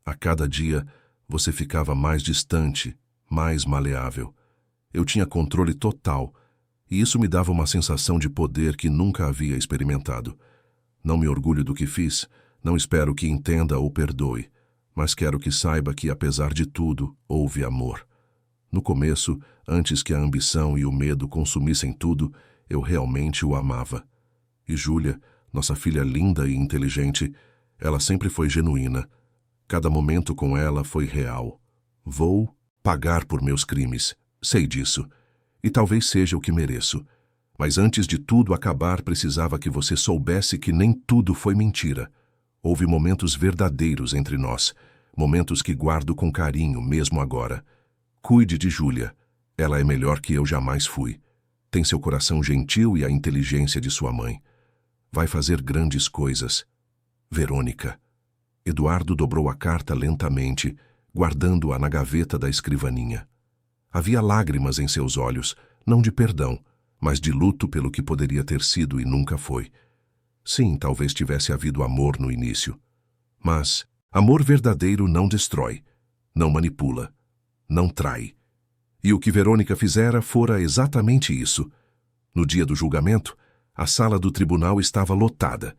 A cada dia, você ficava mais distante, mais maleável. Eu tinha controle total, e isso me dava uma sensação de poder que nunca havia experimentado. Não me orgulho do que fiz, não espero que entenda ou perdoe, mas quero que saiba que, apesar de tudo, houve amor. No começo, antes que a ambição e o medo consumissem tudo, eu realmente o amava. E Júlia, nossa filha linda e inteligente, ela sempre foi genuína. Cada momento com ela foi real. Vou pagar por meus crimes, sei disso, e talvez seja o que mereço. Mas antes de tudo acabar, precisava que você soubesse que nem tudo foi mentira. Houve momentos verdadeiros entre nós, momentos que guardo com carinho mesmo agora. Cuide de Júlia. Ela é melhor que eu jamais fui. Tem seu coração gentil e a inteligência de sua mãe. Vai fazer grandes coisas. Verônica. Eduardo dobrou a carta lentamente, guardando-a na gaveta da escrivaninha. Havia lágrimas em seus olhos, não de perdão, mas de luto pelo que poderia ter sido e nunca foi. Sim, talvez tivesse havido amor no início. Mas amor verdadeiro não destrói, não manipula, não trai. E o que Verônica fizera fora exatamente isso. No dia do julgamento, a sala do tribunal estava lotada.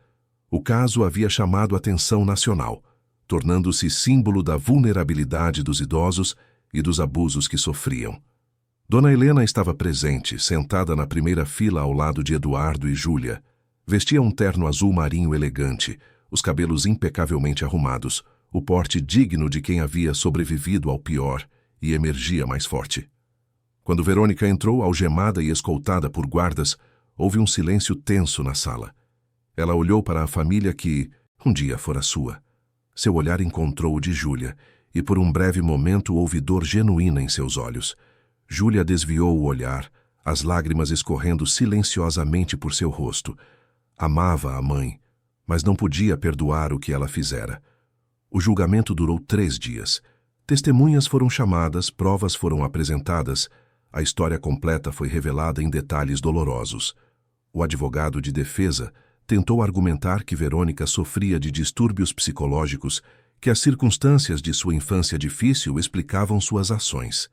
O caso havia chamado a atenção nacional, tornando-se símbolo da vulnerabilidade dos idosos e dos abusos que sofriam. Dona Helena estava presente, sentada na primeira fila ao lado de Eduardo e Júlia. Vestia um terno azul marinho elegante, os cabelos impecavelmente arrumados, o porte digno de quem havia sobrevivido ao pior e emergia mais forte. Quando Verônica entrou, algemada e escoltada por guardas, houve um silêncio tenso na sala. Ela olhou para a família que um dia fora sua. Seu olhar encontrou o de Júlia, e por um breve momento houve dor genuína em seus olhos. Júlia desviou o olhar, as lágrimas escorrendo silenciosamente por seu rosto. Amava a mãe, mas não podia perdoar o que ela fizera. O julgamento durou 3 dias. Testemunhas foram chamadas, provas foram apresentadas. A história completa foi revelada em detalhes dolorosos. O advogado de defesa tentou argumentar que Verônica sofria de distúrbios psicológicos, que as circunstâncias de sua infância difícil explicavam suas ações.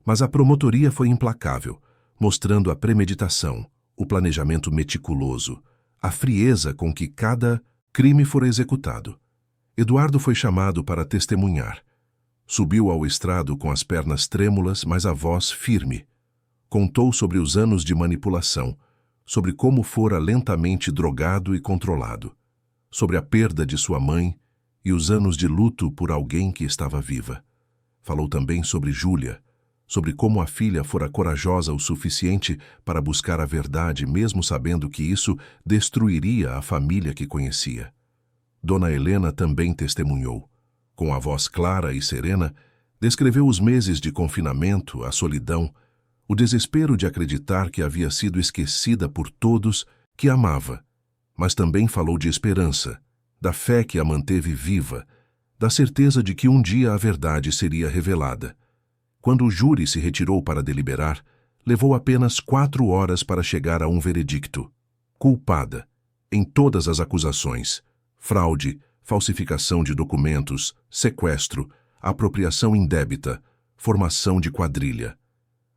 Mas a promotoria foi implacável, mostrando a premeditação, o planejamento meticuloso, a frieza com que cada crime fora executado. Eduardo foi chamado para testemunhar. Subiu ao estrado com as pernas trêmulas, mas a voz firme. Contou sobre os anos de manipulação, sobre como fora lentamente drogado e controlado, sobre a perda de sua mãe e os anos de luto por alguém que estava viva. Falou também sobre Júlia, sobre como a filha fora corajosa o suficiente para buscar a verdade, mesmo sabendo que isso destruiria a família que conhecia. Dona Helena também testemunhou. Com a voz clara e serena, descreveu os meses de confinamento, a solidão, o desespero de acreditar que havia sido esquecida por todos que amava, mas também falou de esperança, da fé que a manteve viva, da certeza de que um dia a verdade seria revelada. Quando o júri se retirou para deliberar, levou apenas 4 horas para chegar a um veredicto. Culpada, em todas as acusações: fraude, falsificação de documentos, sequestro, apropriação indébita, formação de quadrilha.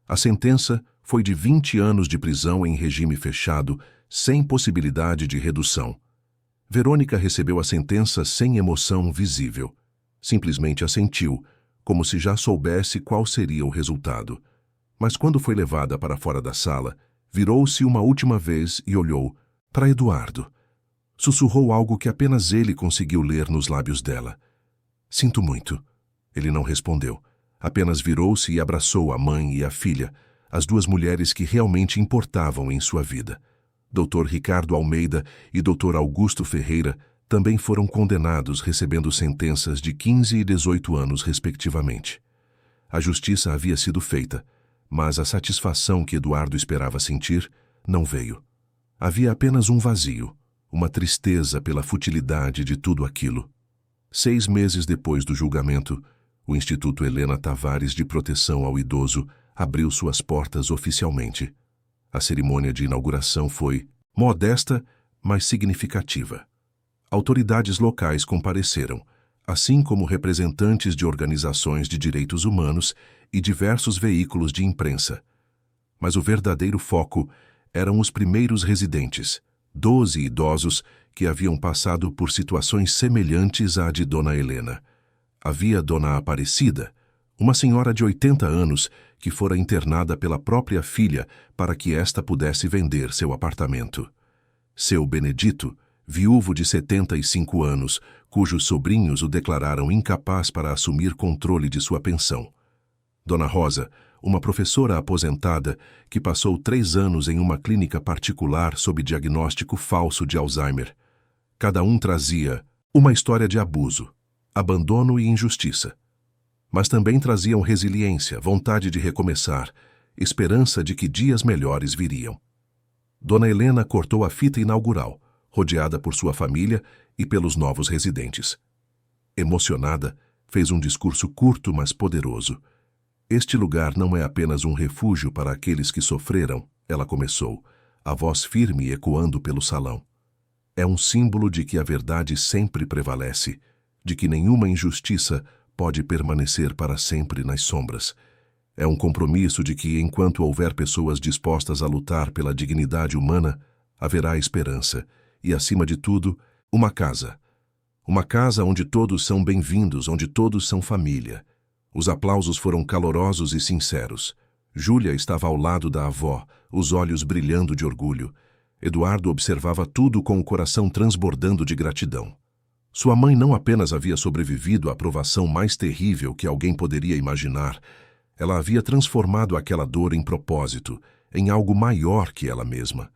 A sentença foi de 20 anos de prisão em regime fechado, sem possibilidade de redução. Verônica recebeu a sentença sem emoção visível. Simplesmente assentiu, como se já soubesse qual seria o resultado. Mas quando foi levada para fora da sala, virou-se uma última vez e olhou para Eduardo. Sussurrou algo que apenas ele conseguiu ler nos lábios dela. Sinto muito. Ele não respondeu. Apenas virou-se e abraçou a mãe e a filha, as 2 mulheres que realmente importavam em sua vida. Dr. Ricardo Almeida e Dr. Augusto Ferreira também foram condenados, recebendo sentenças de 15 e 18 anos, respectivamente. A justiça havia sido feita, mas a satisfação que Eduardo esperava sentir não veio. Havia apenas um vazio, uma tristeza pela futilidade de tudo aquilo. 6 meses depois do julgamento, o Instituto Helena Tavares de Proteção ao Idoso abriu suas portas oficialmente. A cerimônia de inauguração foi modesta, mas significativa. Autoridades locais compareceram, assim como representantes de organizações de direitos humanos e diversos veículos de imprensa. Mas o verdadeiro foco eram os primeiros residentes, 12 idosos que haviam passado por situações semelhantes à de Dona Helena. Havia Dona Aparecida, uma senhora de 80 anos que fora internada pela própria filha para que esta pudesse vender seu apartamento. Seu Benedito, viúvo de 75 anos, cujos sobrinhos o declararam incapaz para assumir controle de sua pensão. Dona Rosa, uma professora aposentada que passou 3 anos em uma clínica particular sob diagnóstico falso de Alzheimer. Cada um trazia uma história de abuso, abandono e injustiça. Mas também traziam resiliência, vontade de recomeçar, esperança de que dias melhores viriam. Dona Helena cortou a fita inaugural, rodeada por sua família e pelos novos residentes. Emocionada, fez um discurso curto, mas poderoso. Este lugar não é apenas um refúgio para aqueles que sofreram, ela começou, a voz firme ecoando pelo salão. É um símbolo de que a verdade sempre prevalece, de que nenhuma injustiça pode permanecer para sempre nas sombras. É um compromisso de que, enquanto houver pessoas dispostas a lutar pela dignidade humana, haverá esperança e, acima de tudo, uma casa. Uma casa onde todos são bem-vindos, onde todos são família. Os aplausos foram calorosos e sinceros. Júlia estava ao lado da avó, os olhos brilhando de orgulho. Eduardo observava tudo com o coração transbordando de gratidão. Sua mãe não apenas havia sobrevivido à provação mais terrível que alguém poderia imaginar, ela havia transformado aquela dor em propósito, em algo maior que ela mesma.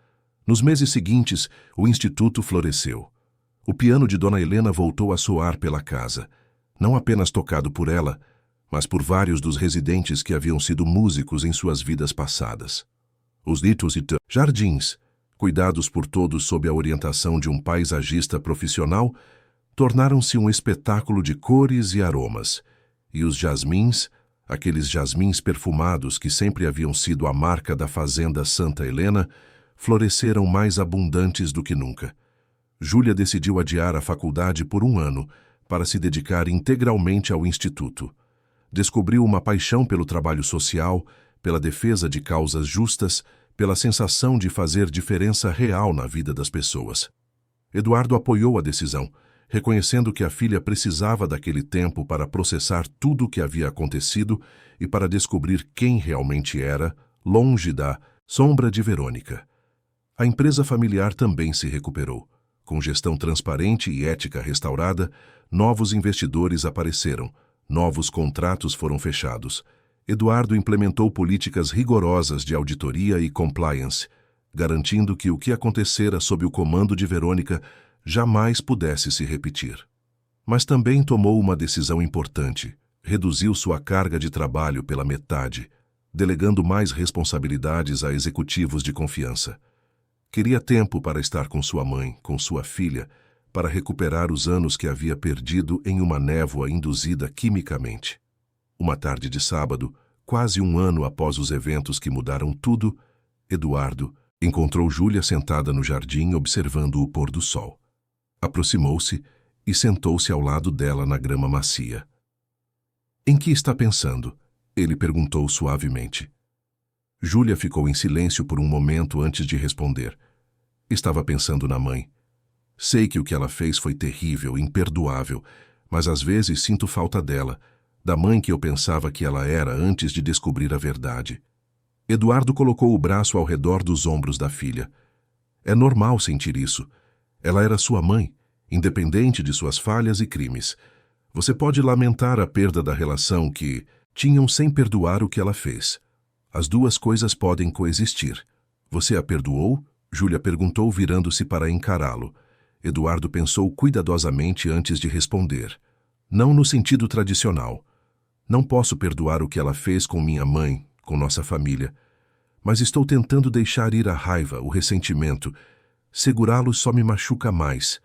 Nos meses seguintes, o instituto floresceu. O piano de Dona Helena voltou a soar pela casa, não apenas tocado por ela, mas por vários dos residentes que haviam sido músicos em suas vidas passadas. Os Litos e Jardins, cuidados por todos sob a orientação de um paisagista profissional, tornaram-se um espetáculo de cores e aromas, e os jasmins, aqueles jasmins perfumados que sempre haviam sido a marca da fazenda Santa Helena, floresceram mais abundantes do que nunca. Júlia decidiu adiar a faculdade por 1 ano para se dedicar integralmente ao instituto. Descobriu uma paixão pelo trabalho social, pela defesa de causas justas, pela sensação de fazer diferença real na vida das pessoas. Eduardo apoiou a decisão, reconhecendo que a filha precisava daquele tempo para processar tudo o que havia acontecido e para descobrir quem realmente era, longe da sombra de Verônica. A empresa familiar também se recuperou. Com gestão transparente e ética restaurada, novos investidores apareceram, novos contratos foram fechados. Eduardo implementou políticas rigorosas de auditoria e compliance, garantindo que o que acontecera sob o comando de Verônica jamais pudesse se repetir. Mas também tomou uma decisão importante: reduziu sua carga de trabalho pela metade, delegando mais responsabilidades a executivos de confiança. Queria tempo para estar com sua mãe, com sua filha, para recuperar os anos que havia perdido em uma névoa induzida quimicamente. Uma tarde de sábado, quase um ano após os eventos que mudaram tudo, Eduardo encontrou Júlia sentada no jardim observando o pôr do sol. Aproximou-se e sentou-se ao lado dela na grama macia. "Em que está pensando?" ele perguntou suavemente. Júlia ficou em silêncio por um momento antes de responder. Estava pensando na mãe. Sei que o que ela fez foi terrível, imperdoável, mas às vezes sinto falta dela, da mãe que eu pensava que ela era antes de descobrir a verdade. Eduardo colocou o braço ao redor dos ombros da filha. É normal sentir isso. Ela era sua mãe, independente de suas falhas e crimes. Você pode lamentar a perda da relação que tinham sem perdoar o que ela fez. As duas coisas podem coexistir. Você a perdoou? Júlia perguntou, virando-se para encará-lo. Eduardo pensou cuidadosamente antes de responder. Não no sentido tradicional. Não posso perdoar o que ela fez com minha mãe, com nossa família. Mas estou tentando deixar ir a raiva, o ressentimento. Segurá-los só me machuca mais.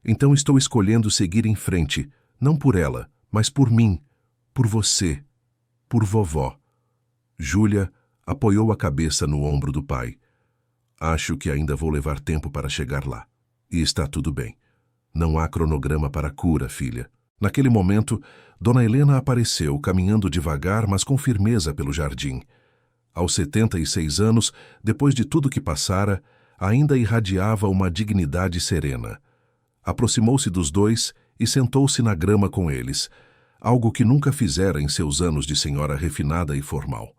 Então estou escolhendo seguir em frente, não por ela, mas por mim, por você, por vovó. Júlia apoiou a cabeça no ombro do pai. Acho que ainda vou levar tempo para chegar lá. E está tudo bem. Não há cronograma para a cura, filha. Naquele momento, Dona Helena apareceu, caminhando devagar, mas com firmeza pelo jardim. Aos 76 anos, depois de tudo que passara, ainda irradiava uma dignidade serena. Aproximou-se dos dois e sentou-se na grama com eles, algo que nunca fizera em seus anos de senhora refinada e formal.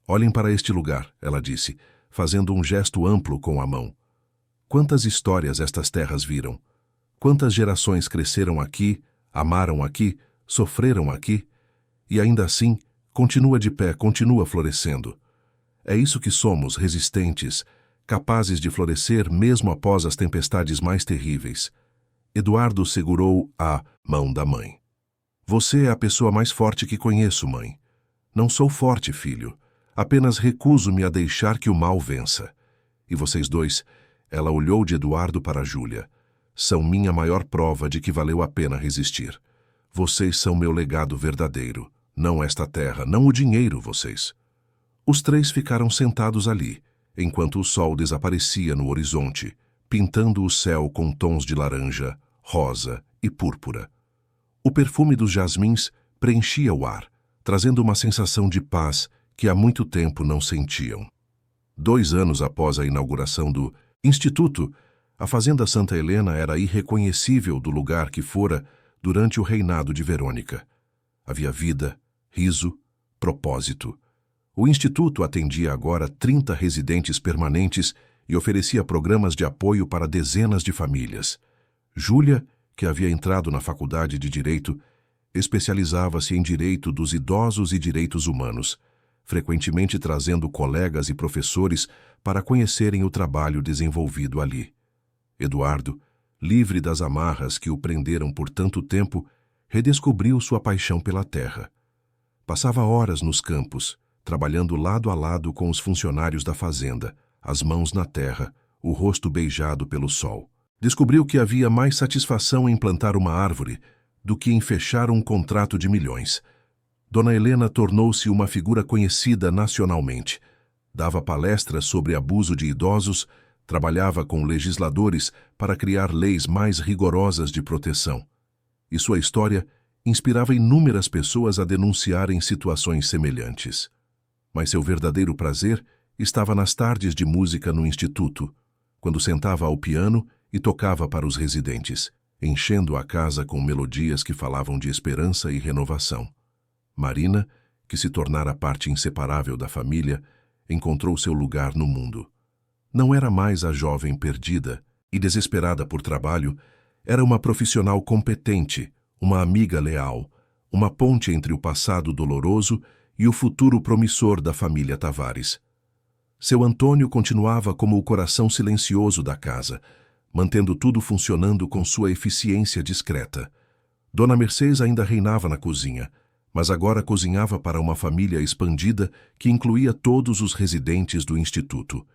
Olhem para este lugar, ela disse, fazendo um gesto amplo com a mão. Quantas histórias estas terras viram? Quantas gerações cresceram aqui, amaram aqui, sofreram aqui? E ainda assim, continua de pé, continua florescendo. É isso que somos, resistentes, capazes de florescer mesmo após as tempestades mais terríveis. Eduardo segurou a mão da mãe. Você é a pessoa mais forte que conheço, mãe. Não sou forte, filho. Apenas recuso-me a deixar que o mal vença. E vocês dois, ela olhou de Eduardo para Júlia, são minha maior prova de que valeu a pena resistir. Vocês são meu legado verdadeiro. Não esta terra, não o dinheiro, vocês. Os três ficaram sentados ali, enquanto o sol desaparecia no horizonte, pintando o céu com tons de laranja, rosa e púrpura. O perfume dos jasmins preenchia o ar, trazendo uma sensação de paz que há muito tempo não sentiam. 2 anos após a inauguração do Instituto, a Fazenda Santa Helena era irreconhecível do lugar que fora durante o reinado de Verônica. Havia vida, riso, propósito. O Instituto atendia agora 30 residentes permanentes e oferecia programas de apoio para dezenas de famílias. Júlia, que havia entrado na faculdade de Direito, especializava-se em direito dos idosos e direitos humanos, frequentemente trazendo colegas e professores para conhecerem o trabalho desenvolvido ali. Eduardo, livre das amarras que o prenderam por tanto tempo, redescobriu sua paixão pela terra. Passava horas nos campos, trabalhando lado a lado com os funcionários da fazenda, as mãos na terra, o rosto beijado pelo sol. Descobriu que havia mais satisfação em plantar uma árvore do que em fechar um contrato de milhões. Dona Helena tornou-se uma figura conhecida nacionalmente. Dava palestras sobre abuso de idosos, trabalhava com legisladores para criar leis mais rigorosas de proteção. E sua história inspirava inúmeras pessoas a denunciarem situações semelhantes. Mas seu verdadeiro prazer estava nas tardes de música no instituto, quando sentava ao piano e tocava para os residentes, enchendo a casa com melodias que falavam de esperança e renovação. Marina, que se tornara parte inseparável da família, encontrou seu lugar no mundo. Não era mais a jovem perdida e desesperada por trabalho, era uma profissional competente, uma amiga leal, uma ponte entre o passado doloroso e o futuro promissor da família Tavares. Seu Antônio continuava como o coração silencioso da casa, mantendo tudo funcionando com sua eficiência discreta. Dona Mercedes ainda reinava na cozinha, mas agora cozinhava para uma família expandida que incluía todos os residentes do instituto.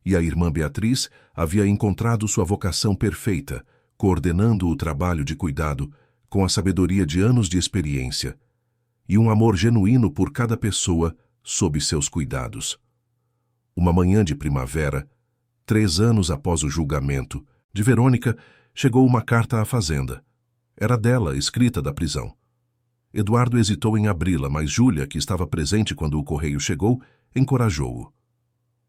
E a irmã Beatriz havia encontrado sua vocação perfeita, coordenando o trabalho de cuidado com a sabedoria de anos de experiência e um amor genuíno por cada pessoa sob seus cuidados. Uma manhã de primavera, 3 anos após o julgamento de Verônica, chegou uma carta à fazenda. Era dela, escrita da prisão. Eduardo hesitou em abri-la, mas Júlia, que estava presente quando o correio chegou, encorajou-o.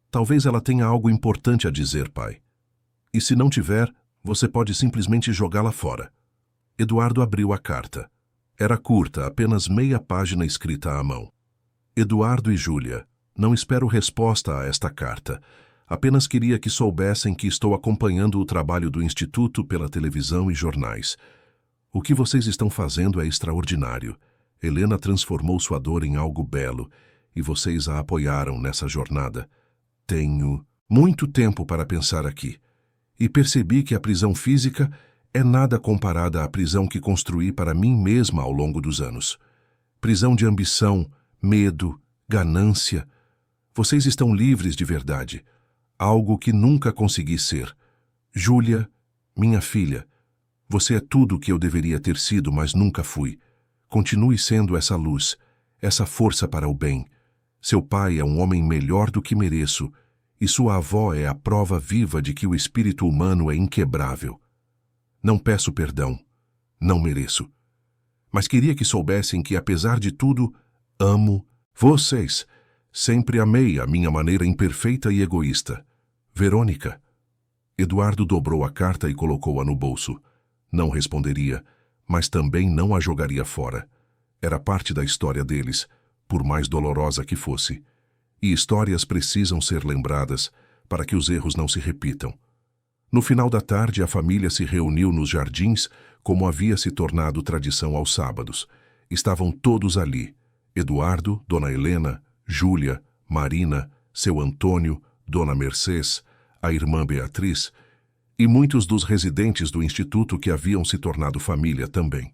Talvez ela tenha algo importante a dizer, pai. E se não tiver, você pode simplesmente jogá-la fora. Eduardo abriu a carta. Era curta, apenas meia página escrita à mão. Eduardo e Júlia, não espero resposta a esta carta. Apenas queria que soubessem que estou acompanhando o trabalho do Instituto pela televisão e jornais. O que vocês estão fazendo é extraordinário. Helena transformou sua dor em algo belo, e vocês a apoiaram nessa jornada. Tenho muito tempo para pensar aqui, e percebi que a prisão física é nada comparada à prisão que construí para mim mesma ao longo dos anos. Prisão de ambição, medo, ganância. Vocês estão livres de verdade, algo que nunca consegui ser. Júlia, minha filha, você é tudo o que eu deveria ter sido, mas nunca fui. Continue sendo essa luz, essa força para o bem. Seu pai é um homem melhor do que mereço, e sua avó é a prova viva de que o espírito humano é inquebrável. Não peço perdão, não mereço. Mas queria que soubessem que, apesar de tudo, amo vocês. Sempre amei a minha maneira imperfeita e egoísta. Verônica. Eduardo dobrou a carta e colocou-a no bolso. Não responderia, mas também não a jogaria fora. Era parte da história deles, por mais dolorosa que fosse. E histórias precisam ser lembradas para que os erros não se repitam. No final da tarde, a família se reuniu nos jardins, como havia se tornado tradição aos sábados. Estavam todos ali: Eduardo, Dona Helena, Júlia, Marina, seu Antônio, Dona Mercedes, a irmã Beatriz e muitos dos residentes do instituto que haviam se tornado família também.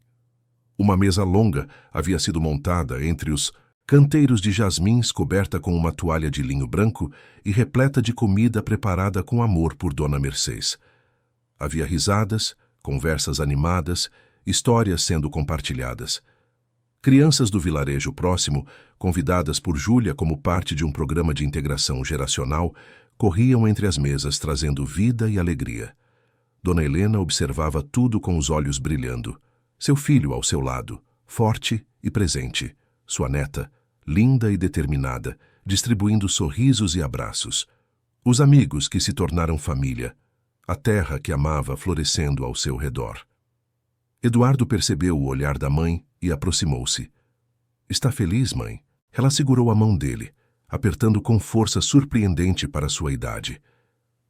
Uma mesa longa havia sido montada entre os canteiros de jasmins, coberta com uma toalha de linho branco e repleta de comida preparada com amor por Dona Mercedes. Havia risadas, conversas animadas, histórias sendo compartilhadas. Crianças do vilarejo próximo, convidadas por Júlia como parte de um programa de integração geracional, corriam entre as mesas trazendo vida e alegria. Dona Helena observava tudo com os olhos brilhando. Seu filho ao seu lado, forte e presente. Sua neta, linda e determinada, distribuindo sorrisos e abraços. Os amigos que se tornaram família. A terra que amava florescendo ao seu redor. Eduardo percebeu o olhar da mãe e aproximou-se. Está feliz, mãe? Ela segurou a mão dele, apertando com força surpreendente para sua idade.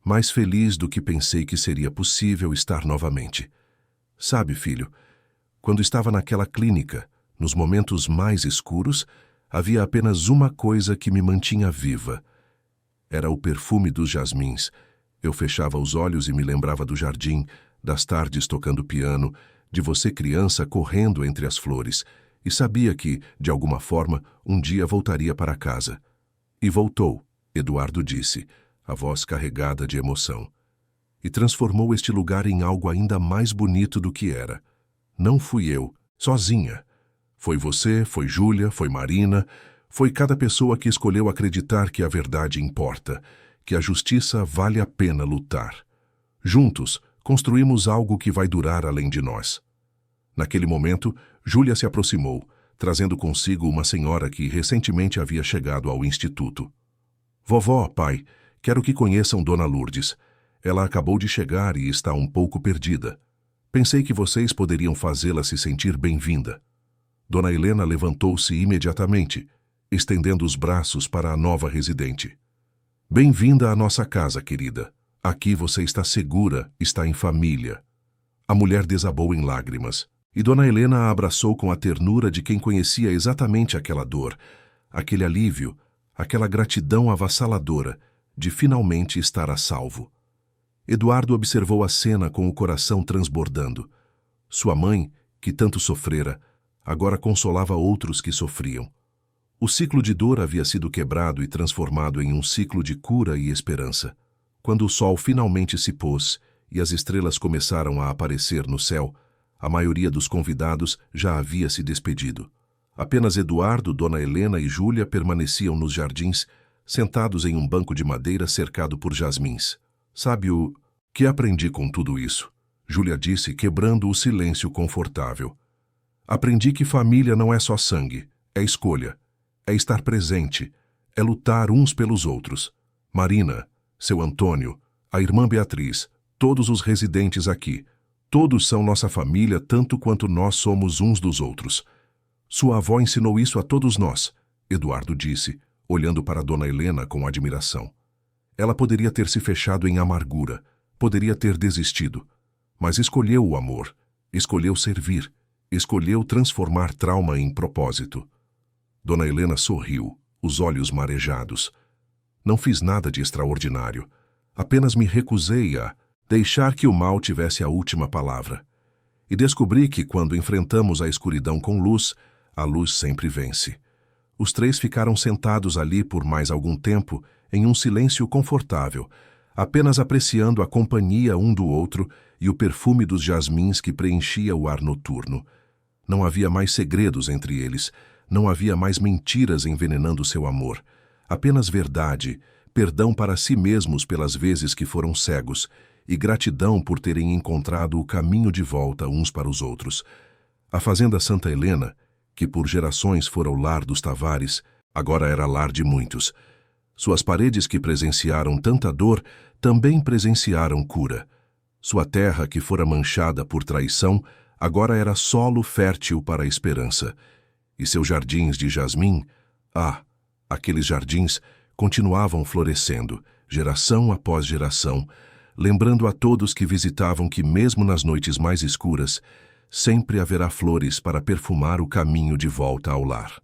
Mais feliz do que pensei que seria possível estar novamente. Sabe, filho, quando estava naquela clínica, nos momentos mais escuros, havia apenas uma coisa que me mantinha viva. Era o perfume dos jasmins. Eu fechava os olhos e me lembrava do jardim, das tardes tocando piano, de você criança correndo entre as flores, e sabia que, de alguma forma, um dia voltaria para casa. E voltou, Eduardo disse, a voz carregada de emoção. E transformou este lugar em algo ainda mais bonito do que era. Não fui eu, sozinha. Foi você, foi Júlia, foi Marina, foi cada pessoa que escolheu acreditar que a verdade importa, que a justiça vale a pena lutar. Juntos, construímos algo que vai durar além de nós. Naquele momento, Júlia se aproximou, trazendo consigo uma senhora que recentemente havia chegado ao instituto. Vovó, pai, quero que conheçam Dona Lourdes. Ela acabou de chegar e está um pouco perdida. Pensei que vocês poderiam fazê-la se sentir bem-vinda. Dona Helena levantou-se imediatamente, estendendo os braços para a nova residente. Bem-vinda à nossa casa, querida. Aqui você está segura, está em família. A mulher desabou em lágrimas, e Dona Helena a abraçou com a ternura de quem conhecia exatamente aquela dor, aquele alívio, aquela gratidão avassaladora de finalmente estar a salvo. Eduardo observou a cena com o coração transbordando. Sua mãe, que tanto sofrera, agora consolava outros que sofriam. O ciclo de dor havia sido quebrado e transformado em um ciclo de cura e esperança. Quando o sol finalmente se pôs e as estrelas começaram a aparecer no céu, a maioria dos convidados já havia se despedido. Apenas Eduardo, Dona Helena e Júlia permaneciam nos jardins, sentados em um banco de madeira cercado por jasmins. Sabe o que aprendi com tudo isso? Júlia disse, quebrando o silêncio confortável. Aprendi que família não é só sangue, é escolha, é estar presente, é lutar uns pelos outros. Marina, seu Antônio, a irmã Beatriz, todos os residentes aqui, todos são nossa família tanto quanto nós somos uns dos outros. Sua avó ensinou isso a todos nós, Eduardo disse, olhando para Dona Helena com admiração. Ela poderia ter se fechado em amargura, poderia ter desistido, mas escolheu o amor, escolheu servir, escolheu transformar trauma em propósito. Dona Helena sorriu, os olhos marejados. Não fiz nada de extraordinário, apenas me recusei a deixar que o mal tivesse a última palavra. E descobri que, quando enfrentamos a escuridão com luz, a luz sempre vence. Os três ficaram sentados ali por mais algum tempo, em um silêncio confortável, apenas apreciando a companhia um do outro e o perfume dos jasmins que preenchia o ar noturno. Não havia mais segredos entre eles, não havia mais mentiras envenenando seu amor. Apenas verdade, perdão para si mesmos pelas vezes que foram cegos e gratidão por terem encontrado o caminho de volta uns para os outros. A fazenda Santa Helena, que por gerações fora o lar dos Tavares, agora era lar de muitos. Suas paredes que presenciaram tanta dor também presenciaram cura. Sua terra que fora manchada por traição agora era solo fértil para a esperança. E seus jardins de jasmim, aqueles jardins continuavam florescendo, geração após geração, lembrando a todos que visitavam que mesmo nas noites mais escuras, sempre haverá flores para perfumar o caminho de volta ao lar.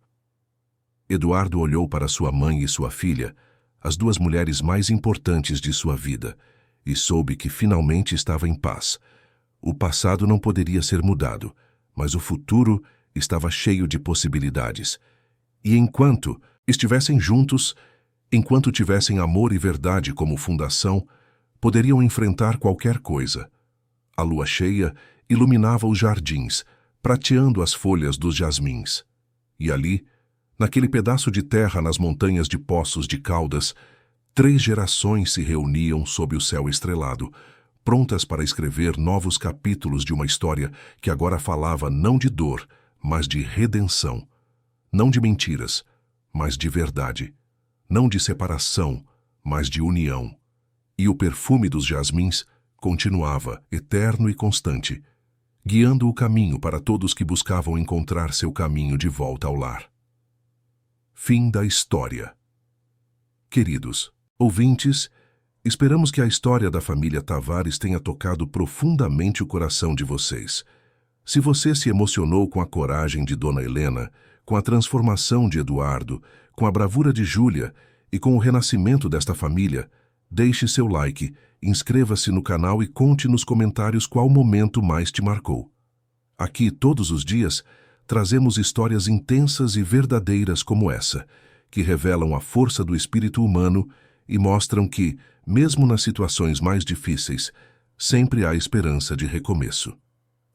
Eduardo olhou para sua mãe e sua filha, as duas mulheres mais importantes de sua vida, e soube que finalmente estava em paz. O passado não poderia ser mudado, mas o futuro estava cheio de possibilidades. E enquanto estivessem juntos, enquanto tivessem amor e verdade como fundação, poderiam enfrentar qualquer coisa. A lua cheia iluminava os jardins, prateando as folhas dos jasmins. E ali, naquele pedaço de terra nas montanhas de Poços de Caldas, 3 gerações se reuniam sob o céu estrelado, prontas para escrever novos capítulos de uma história que agora falava não de dor, mas de redenção. Não de mentiras, mas de verdade. Não de separação, mas de união. E o perfume dos jasmins continuava, eterno e constante, guiando o caminho para todos que buscavam encontrar seu caminho de volta ao lar. Fim da história. Queridos ouvintes, esperamos que a história da família Tavares tenha tocado profundamente o coração de vocês. Se você se emocionou com a coragem de Dona Helena, com a transformação de Eduardo, com a bravura de Júlia e com o renascimento desta família, deixe seu like, inscreva-se no canal e conte nos comentários qual momento mais te marcou. Aqui, todos os dias, trazemos histórias intensas e verdadeiras como essa, que revelam a força do espírito humano e mostram que, mesmo nas situações mais difíceis, sempre há esperança de recomeço.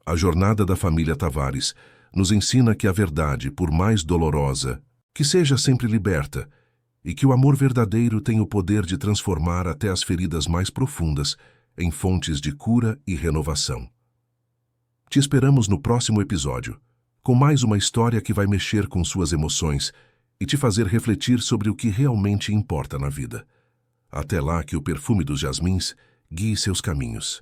A jornada da família Tavares nos ensina que a verdade, por mais dolorosa, que seja sempre liberta, e que o amor verdadeiro tem o poder de transformar até as feridas mais profundas em fontes de cura e renovação. Te esperamos no próximo episódio, com mais uma história que vai mexer com suas emoções e te fazer refletir sobre o que realmente importa na vida. Até lá, que o perfume dos jasmins guie seus caminhos.